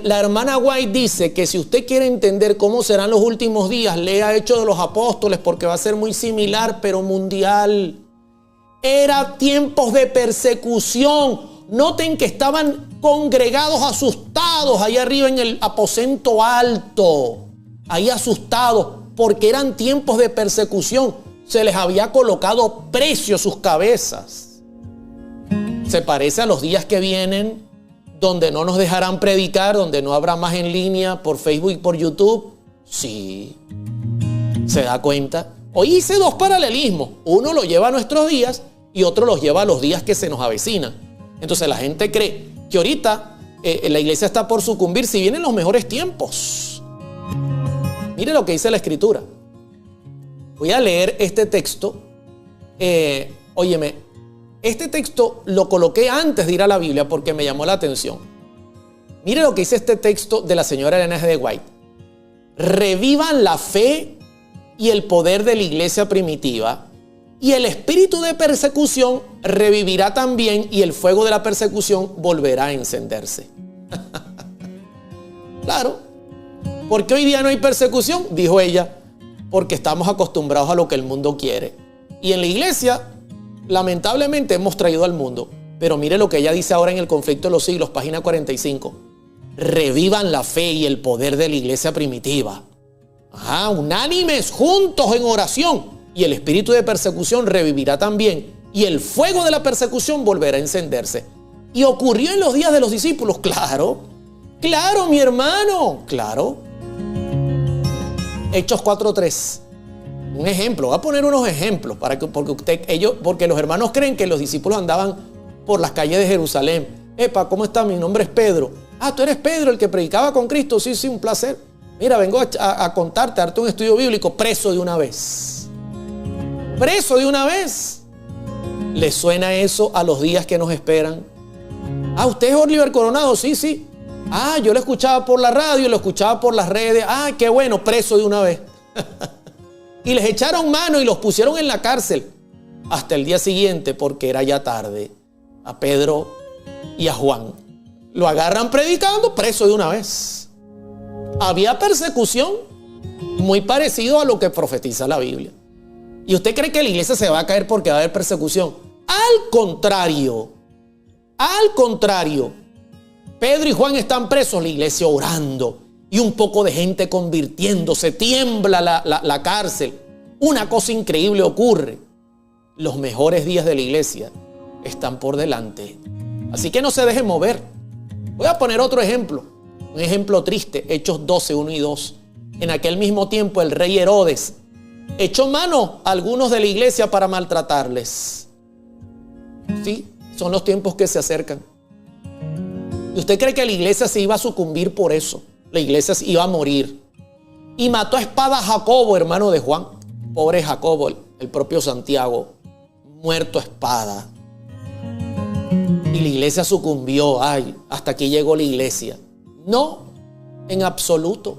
la hermana White dice que si usted quiere entender cómo serán los últimos días, lea Hechos de los Apóstoles, porque va a ser muy similar, pero mundial. Era tiempos de persecución. Noten que estaban congregados asustados ahí arriba en el aposento alto, ahí asustados, porque eran tiempos de persecución. Se les había colocado precio a sus cabezas. Se parece a los días que vienen, donde no nos dejarán predicar, donde no habrá más en línea por Facebook y por YouTube. Sí, ¿se da cuenta? Hoy hice 2 paralelismos. Uno lo lleva a nuestros días y otro los lleva a los días que se nos avecinan. Entonces la gente cree que ahorita la iglesia está por sucumbir si vienen los mejores tiempos. Mire lo que dice la Escritura. Voy a leer este texto. Óyeme, este texto lo coloqué antes de ir a la Biblia porque me llamó la atención. Mire lo que dice este texto de la señora Elena G. de White. Revivan la fe y el poder de la iglesia primitiva, y el espíritu de persecución revivirá también, y el fuego de la persecución volverá a encenderse. Claro, ¿por qué hoy día no hay persecución? Dijo ella, porque estamos acostumbrados a lo que el mundo quiere. Y en la iglesia, lamentablemente, hemos traído al mundo. Pero mire lo que ella dice ahora en El conflicto de los siglos, página 45. Revivan la fe y el poder de la iglesia primitiva. Unánimes, juntos en oración, y el espíritu de persecución revivirá también, y el fuego de la persecución volverá a encenderse. Y ocurrió en los días de los discípulos. Claro, mi hermano, claro. Hechos 4:3. Un ejemplo, voy a poner unos ejemplos porque los hermanos creen que los discípulos andaban por las calles de Jerusalén. Epa, ¿cómo está? Mi nombre es Pedro. Tú eres Pedro, el que predicaba con Cristo. Sí, un placer. Mira, vengo a contarte, a darte un estudio bíblico. Preso de una vez. Preso de una vez. ¿Les suena eso a los días que nos esperan? ¿Usted es Oliver Coronado? Sí. Yo lo escuchaba por la radio, lo escuchaba por las redes. Qué bueno, preso de una vez. Y les echaron mano y los pusieron en la cárcel hasta el día siguiente, porque era ya tarde. A Pedro y a Juan lo agarran predicando, preso de una vez. Había persecución, muy parecido a lo que profetiza la Biblia. ¿Y usted cree que la iglesia se va a caer porque va a haber persecución? Al contrario, Pedro y Juan están presos, la iglesia orando y un poco de gente convirtiéndose, tiembla la cárcel. Una cosa increíble ocurre. Los mejores días de la iglesia están por delante. Así que no se dejen mover. Voy a poner otro ejemplo, un ejemplo triste, Hechos 12, 1 y 2. En aquel mismo tiempo el rey Herodes echó mano a algunos de la iglesia para maltratarles. Sí, son los tiempos que se acercan. ¿Y usted cree que la iglesia se iba a sucumbir por eso? La iglesia se iba a morir. Y mató a espada a Jacobo, hermano de Juan. Pobre Jacobo, el propio Santiago, muerto a espada. Y la iglesia sucumbió. Ay, hasta aquí llegó la iglesia. No, en absoluto.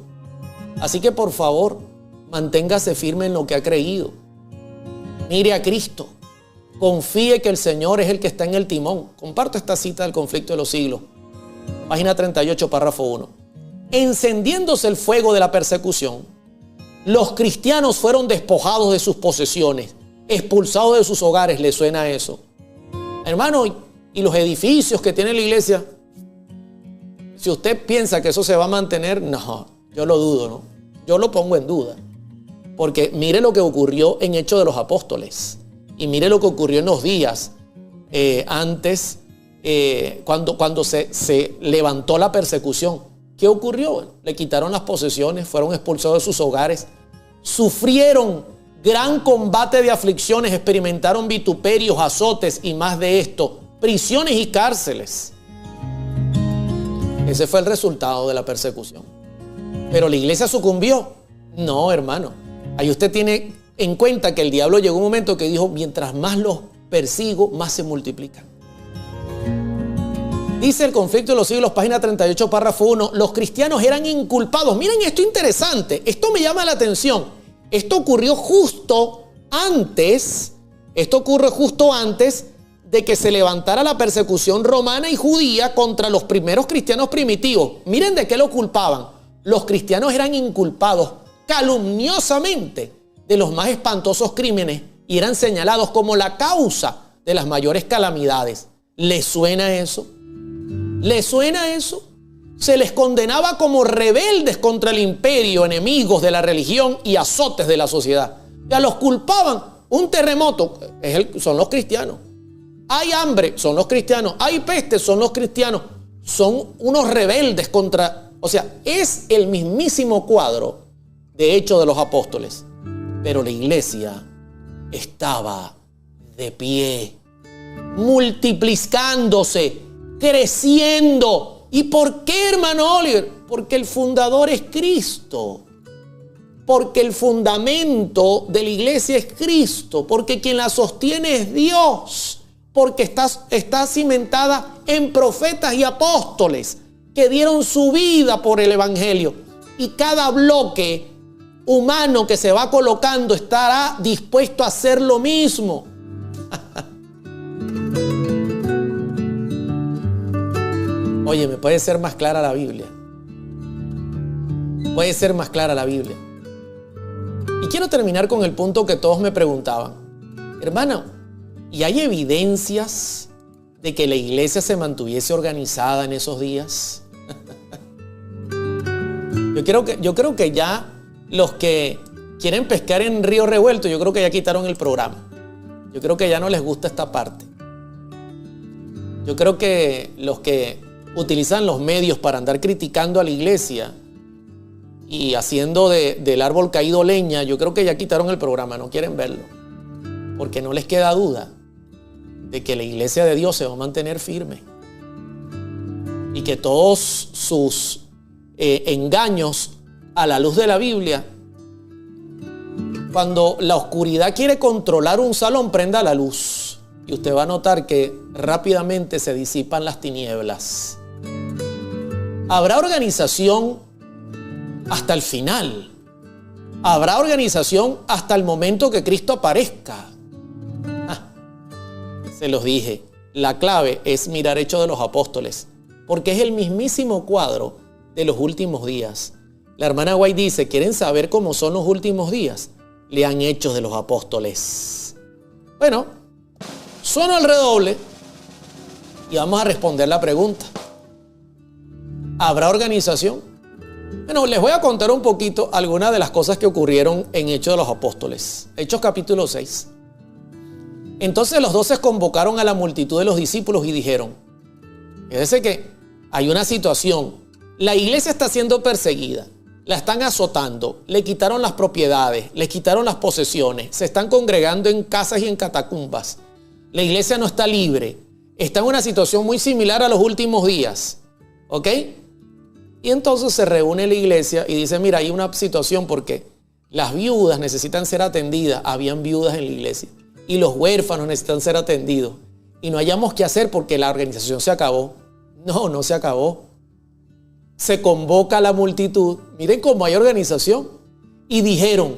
Así que por favor, manténgase firme en lo que ha creído. Mire a Cristo. Confíe que el Señor es el que está en el timón. Comparto esta cita del Conflicto de los Siglos. Página 38, párrafo 1. Encendiéndose el fuego de la persecución, los cristianos fueron despojados de sus posesiones, expulsados de sus hogares. ¿Le suena eso? Hermano, y los edificios que tiene la iglesia, si usted piensa que eso se va a mantener, no, yo lo dudo, ¿no? Yo lo pongo en duda. Porque mire lo que ocurrió en Hechos de los Apóstoles. Y mire lo que ocurrió en los días antes, cuando se levantó la persecución. ¿Qué ocurrió? Le quitaron las posesiones, fueron expulsados de sus hogares, sufrieron gran combate de aflicciones, experimentaron vituperios, azotes y más de esto, prisiones y cárceles. Ese fue el resultado de la persecución. ¿Pero la iglesia sucumbió? No, hermano. Ahí usted tiene en cuenta que el diablo llegó un momento que dijo, mientras más los persigo, más se multiplican. Dice el Conflicto de los Siglos, página 38, párrafo 1, los cristianos eran inculpados. Miren esto interesante, esto me llama la atención. Esto ocurrió justo antes de que se levantara la persecución romana y judía contra los primeros cristianos primitivos. Miren de qué lo culpaban. Los cristianos eran inculpados calumniosamente de los más espantosos crímenes y eran señalados como la causa de las mayores calamidades. ¿Les suena eso? ¿Les suena eso? Se les condenaba como rebeldes contra el imperio, enemigos de la religión y azotes de la sociedad. Ya los culpaban. Un terremoto son los cristianos. Hay hambre, son los cristianos. Hay peste, son los cristianos. Son unos rebeldes contra... O sea, es el mismísimo cuadro de Hechos de los Apóstoles. Pero la iglesia estaba de pie, multiplicándose, creciendo. ¿Y por qué, hermano Oliver? Porque el fundador es Cristo. Porque el fundamento de la iglesia es Cristo. Porque quien la sostiene es Dios. Porque está cimentada en profetas y apóstoles que dieron su vida por el evangelio. Y cada bloque humano que se va colocando estará dispuesto a hacer lo mismo. Oye, ¿me puede ser más clara la Biblia? Puede ser más clara la Biblia. Y quiero terminar con el punto que todos me preguntaban. Hermano, ¿y hay evidencias de que la iglesia se mantuviese organizada en esos días? Yo creo que ya los que quieren pescar en río revuelto, yo creo que ya quitaron el programa. Yo creo que ya no les gusta esta parte. Yo creo que los que utilizan los medios para andar criticando a la iglesia y haciendo del árbol caído leña, yo creo que ya quitaron el programa, no quieren verlo. Porque no les queda duda de que la iglesia de Dios se va a mantener firme. Y que todos sus engaños a la luz de la Biblia, cuando la oscuridad quiere controlar un salón, prenda la luz. Y usted va a notar que rápidamente se disipan las tinieblas. Habrá organización hasta el final. Habrá organización hasta el momento que Cristo aparezca. Se los dije, la clave es mirar Hechos de los Apóstoles, porque es el mismísimo cuadro de los últimos días. La hermana White dice, ¿quieren saber cómo son los últimos días? lean Hechos de los Apóstoles. Bueno, suena el redoble y vamos a responder la pregunta. ¿Habrá organización? Bueno, les voy a contar un poquito algunas de las cosas que ocurrieron en Hechos de los Apóstoles. Hechos capítulo 6. Entonces los 12 convocaron a la multitud de los discípulos y dijeron, fíjense que hay una situación, la iglesia está siendo perseguida, la están azotando, le quitaron las propiedades, le quitaron las posesiones, se están congregando en casas y en catacumbas, la iglesia no está libre, está en una situación muy similar a los últimos días, ¿ok? Y entonces se reúne la iglesia y dice, mira, hay una situación porque las viudas necesitan ser atendidas, habían viudas en la iglesia, y los huérfanos necesitan ser atendidos, y no hayamos qué hacer porque la organización se acabó. No se acabó. Se convoca a la multitud, miren cómo hay organización, y dijeron,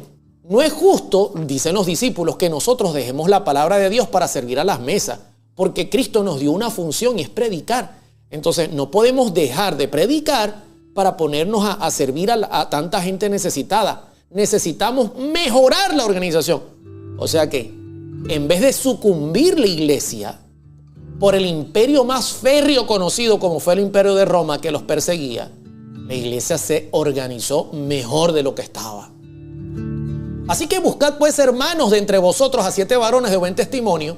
no es justo, dicen los discípulos, que nosotros dejemos la palabra de Dios para servir a las mesas, porque Cristo nos dio una función y es predicar. Entonces no podemos dejar de predicar para ponernos a servir a tanta gente necesitada. Necesitamos mejorar la organización. O sea que en vez de sucumbir la iglesia por el imperio más férreo conocido como fue el imperio de Roma que los perseguía, la iglesia se organizó mejor de lo que estaba. Así que buscad pues, hermanos, de entre vosotros a 7 varones de buen testimonio,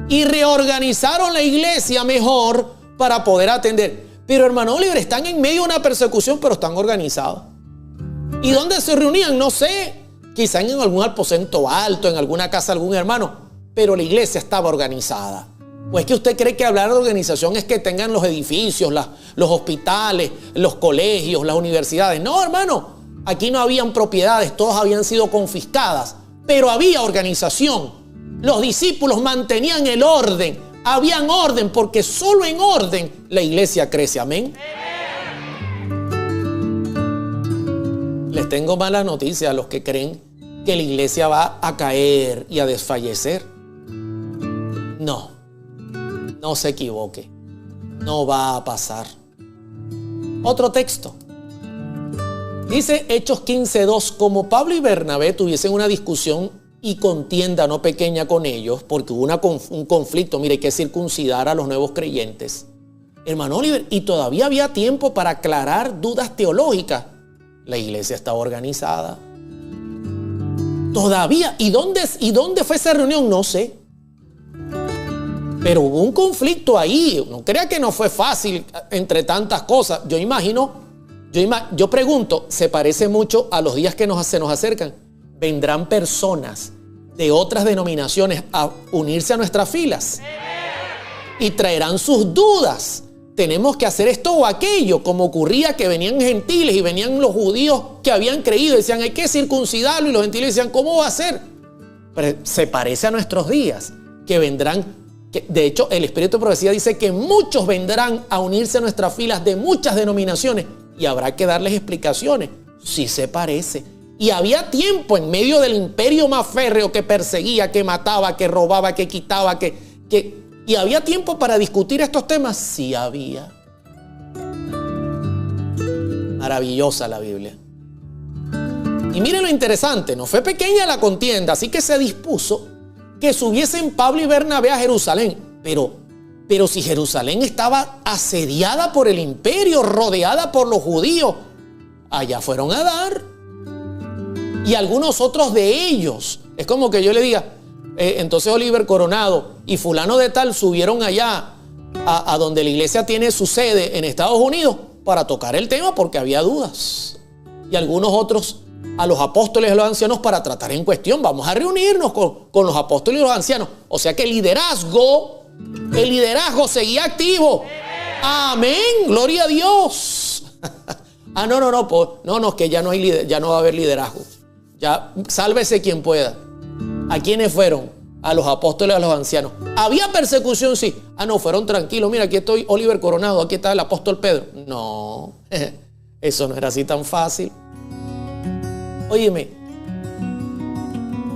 y reorganizaron la iglesia mejor para poder atender. Pero hermano Oliver, están en medio de una persecución, pero están organizados. ¿Y dónde se reunían? No sé. Quizá en algún aposento alto, en alguna casa de algún hermano, pero la iglesia estaba organizada. ¿O es que usted cree que hablar de organización es que tengan los edificios, los hospitales, los colegios, las universidades? No, hermano, aquí no habían propiedades, todas habían sido confiscadas, pero había organización. Los discípulos mantenían el orden, habían orden, porque solo en orden la iglesia crece. Amén. Les tengo malas noticias a los que creen que la iglesia va a caer y a desfallecer. No se equivoque. No va a pasar. Otro texto. Dice Hechos 15:2, como Pablo y Bernabé tuviesen una discusión y contienda no pequeña con ellos, porque hubo un conflicto, mire, hay que circuncidar a los nuevos creyentes. Hermano Oliver, y todavía había tiempo para aclarar dudas teológicas. La iglesia estaba organizada. Todavía. ¿Y dónde fue esa reunión? No sé. Pero hubo un conflicto ahí. No crea que no fue fácil entre tantas cosas. Yo pregunto, ¿se parece mucho a los días que se nos acercan? ¿Vendrán personas de otras denominaciones a unirse a nuestras filas? Y traerán sus dudas. Tenemos que hacer esto o aquello, como ocurría que venían gentiles y venían los judíos que habían creído y decían, hay que circuncidarlo, y los gentiles decían, ¿cómo va a ser? Pero se parece a nuestros días, que vendrán, de hecho el Espíritu de Profecía dice que muchos vendrán a unirse a nuestras filas de muchas denominaciones y habrá que darles explicaciones. Sí se parece. Y había tiempo en medio del imperio más férreo que perseguía, que mataba, que robaba, que quitaba, ¿y había tiempo para discutir estos temas? Sí había. Maravillosa la Biblia. Y miren lo interesante, no fue pequeña la contienda, así que se dispuso que subiesen Pablo y Bernabé a Jerusalén. Pero si Jerusalén estaba asediada por el imperio, rodeada por los judíos, allá fueron a dar. Y algunos otros de ellos, es como que yo le diga, entonces Oliver Coronado y fulano de tal subieron allá a donde la iglesia tiene su sede en Estados Unidos para tocar el tema porque había dudas. Y algunos otros a los apóstoles y a los ancianos para tratar en cuestión. Vamos a reunirnos con los apóstoles y los ancianos. O sea que el liderazgo seguía activo. Amén, gloria a Dios. No, que ya no va a haber liderazgo. Ya, sálvese quien pueda. ¿A quiénes fueron? A los apóstoles y a los ancianos. ¿Había persecución? Sí. No, fueron tranquilos. Mira, aquí estoy Oliver Coronado, aquí está el apóstol Pedro. No, eso no era así tan fácil. Óyeme,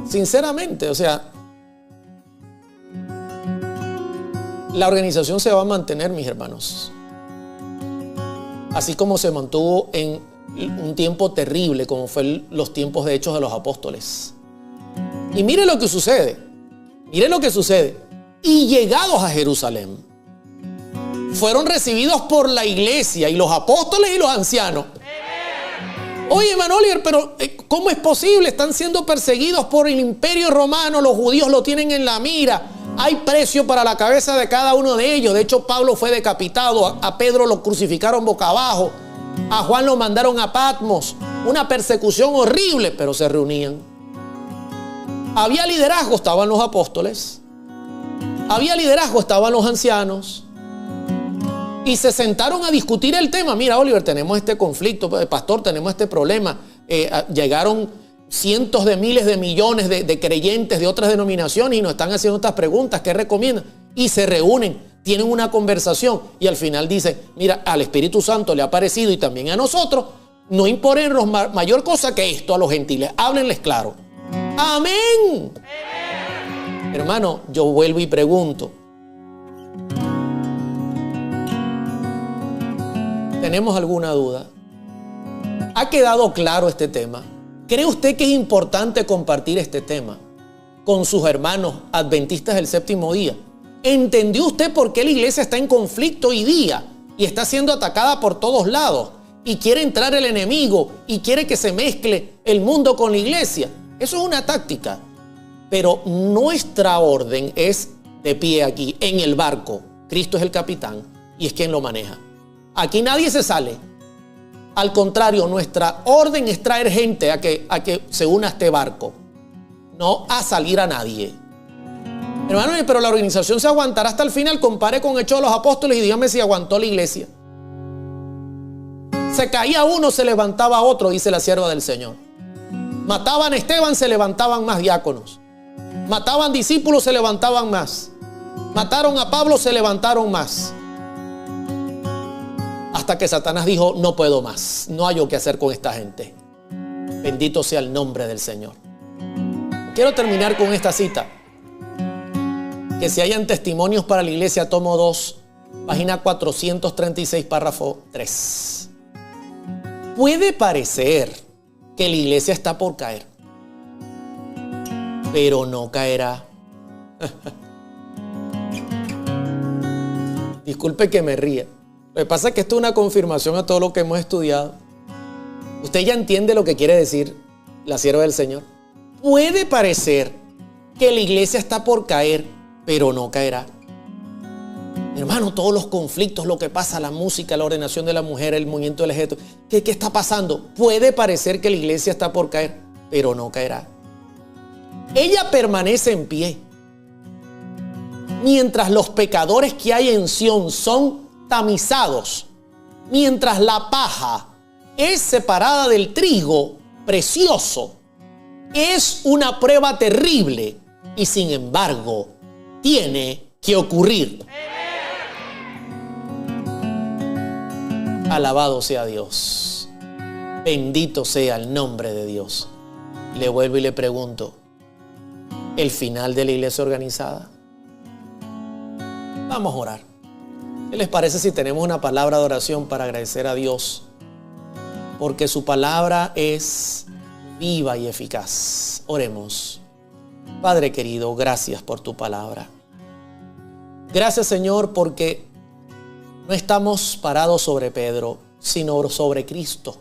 sinceramente, o sea, la organización se va a mantener, mis hermanos. Así como se mantuvo en un tiempo terrible, como fue los tiempos de Hechos de los Apóstoles. Y mire lo que sucede. Mire lo que sucede. Y llegados a Jerusalén, fueron recibidos por la iglesia y los apóstoles y los ancianos. Oye, Manolier, pero ¿cómo es posible? Están siendo perseguidos por el imperio romano, los judíos lo tienen en la mira. Hay precio para la cabeza de cada uno de ellos. De hecho, Pablo fue decapitado, a Pedro lo crucificaron boca abajo, a Juan lo mandaron a Patmos. Una persecución horrible, pero se reunían. Había liderazgo, estaban los apóstoles. Había liderazgo, estaban los ancianos. Y se sentaron a discutir el tema. Mira, Oliver, tenemos este conflicto, pastor, tenemos este problema. Llegaron cientos de miles de millones de creyentes de otras denominaciones y nos están haciendo estas preguntas. ¿Qué recomiendan? Y se reúnen, tienen una conversación y al final dicen, mira, al Espíritu Santo le ha parecido y también a nosotros, no imponernos mayor cosa que esto a los gentiles. Háblenles claro. ¡Amén! Hermano, yo vuelvo y pregunto. ¿Tenemos alguna duda? ¿Ha quedado claro este tema? ¿Cree usted que es importante compartir este tema con sus hermanos adventistas del séptimo día? ¿Entendió usted por qué la iglesia está en conflicto hoy día y está siendo atacada por todos lados? Y quiere entrar el enemigo y quiere que se mezcle el mundo con la iglesia. Eso es una táctica. Pero nuestra orden es de pie aquí, en el barco. Cristo es el capitán y es quien lo maneja. Aquí nadie se sale. Al contrario, nuestra orden es traer gente a que se una a este barco. No a salir a nadie. Hermano, pero la organización se aguantará hasta el final. Compare con Hechos de los Apóstoles y dígame si aguantó la iglesia. Se caía uno, se levantaba otro, dice la sierva del Señor. Mataban a Esteban, se levantaban más diáconos. Mataban discípulos, se levantaban más. Mataron a Pablo, se levantaron más. Hasta que Satanás dijo, no puedo más, no hay qué hacer con esta gente. Bendito sea el nombre del Señor. Quiero terminar con esta cita. Que si hayan testimonios para la iglesia, tomo 2, página 436, párrafo 3. Puede parecer que la iglesia está por caer, pero no caerá. Disculpe que me ría. Lo que pasa es que esto es una confirmación a todo lo que hemos estudiado. ¿Usted ya entiende lo que quiere decir la sierva del Señor? Puede parecer que la iglesia está por caer, pero no caerá. Hermano, todos los conflictos, lo que pasa, la música, la ordenación de la mujer, el movimiento del ejército, ¿qué está pasando? Puede parecer que la iglesia está por caer, pero no caerá. Ella permanece en pie. Mientras los pecadores que hay en Sión son tamizados, mientras la paja es separada del trigo precioso, es una prueba terrible y sin embargo tiene que ocurrir. Alabado sea Dios. Bendito sea el nombre de Dios. Le vuelvo y le pregunto, ¿el final de la iglesia organizada? Vamos a orar. ¿Qué les parece si tenemos una palabra de oración para agradecer a Dios? Porque su palabra es viva y eficaz. Oremos. Padre querido, gracias por tu palabra. Gracias, Señor, porque no estamos parados sobre Pedro, sino sobre Cristo.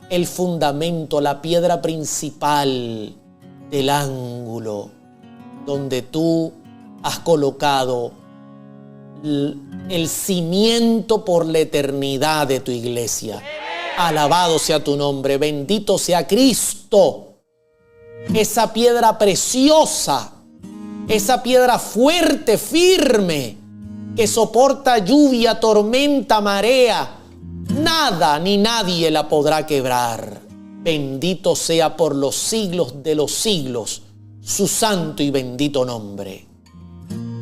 El fundamento, la piedra principal del ángulo donde tú has colocado el cimiento por la eternidad de tu iglesia. Alabado sea tu nombre, bendito sea Cristo. Esa piedra preciosa, esa piedra fuerte, firme, que soporta lluvia, tormenta, marea. Nada ni nadie la podrá quebrar. Bendito sea por los siglos de los siglos su santo y bendito nombre.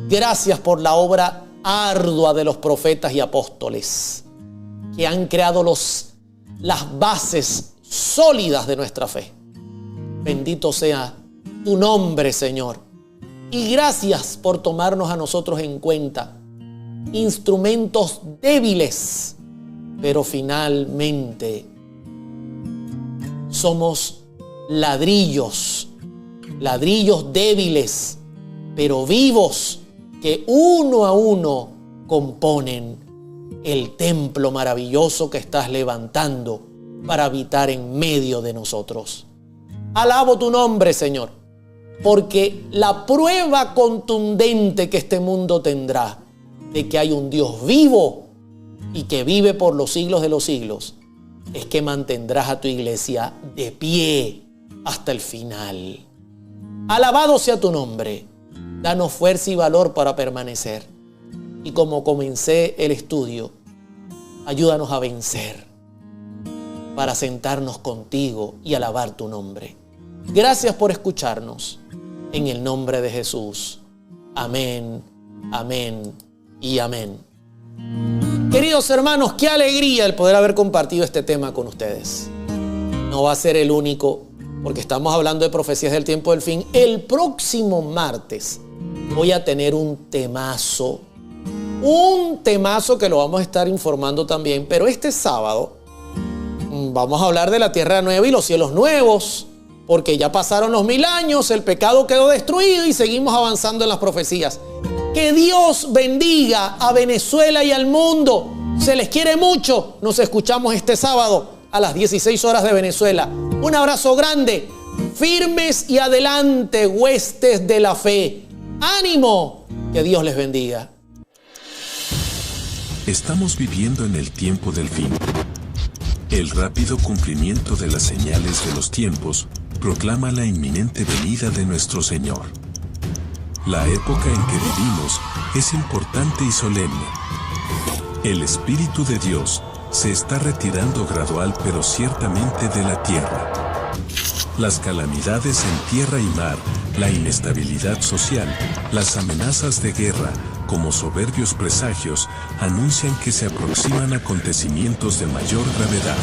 Gracias por la obra ardua de los profetas y apóstoles que han creado las bases sólidas de nuestra fe. Bendito sea tu nombre, Señor. Y gracias por tomarnos a nosotros en cuenta, instrumentos débiles, pero finalmente somos ladrillos ladrillos débiles, pero vivos, que uno a uno componen el templo maravilloso que estás levantando para habitar en medio de nosotros. Alabo tu nombre, Señor, porque la prueba contundente que este mundo tendrá de que hay un Dios vivo y que vive por los siglos de los siglos es que mantendrás a tu iglesia de pie hasta el final. Alabado sea tu nombre. Danos fuerza y valor para permanecer. Y como comencé el estudio, ayúdanos a vencer para sentarnos contigo y alabar tu nombre. Gracias por escucharnos. En el nombre de Jesús. Amén, amén y amén. Queridos hermanos, qué alegría el poder haber compartido este tema con ustedes. No va a ser el único, porque estamos hablando de profecías del tiempo del fin. El próximo martes voy a tener un temazo que lo vamos a estar informando también, pero este sábado vamos a hablar de la tierra nueva y los cielos nuevos, porque ya pasaron los 1000 años, el pecado quedó destruido y seguimos avanzando en las profecías. Que Dios bendiga a Venezuela y al mundo. Se les quiere mucho. Nos escuchamos este sábado a las 16 horas de Venezuela. Un abrazo grande. Firmes y adelante, huestes de la fe. ¡Ánimo! Que Dios les bendiga. Estamos viviendo en el tiempo del fin. El rápido cumplimiento de las señales de los tiempos proclama la inminente venida de nuestro Señor. La época en que vivimos es importante y solemne. El Espíritu de Dios se está retirando gradual pero ciertamente de la tierra. Las calamidades en tierra y mar, la inestabilidad social, las amenazas de guerra, como soberbios presagios, anuncian que se aproximan acontecimientos de mayor gravedad.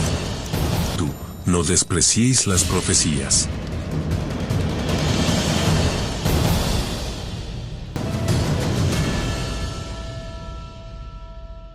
Tú, no desprecies las profecías.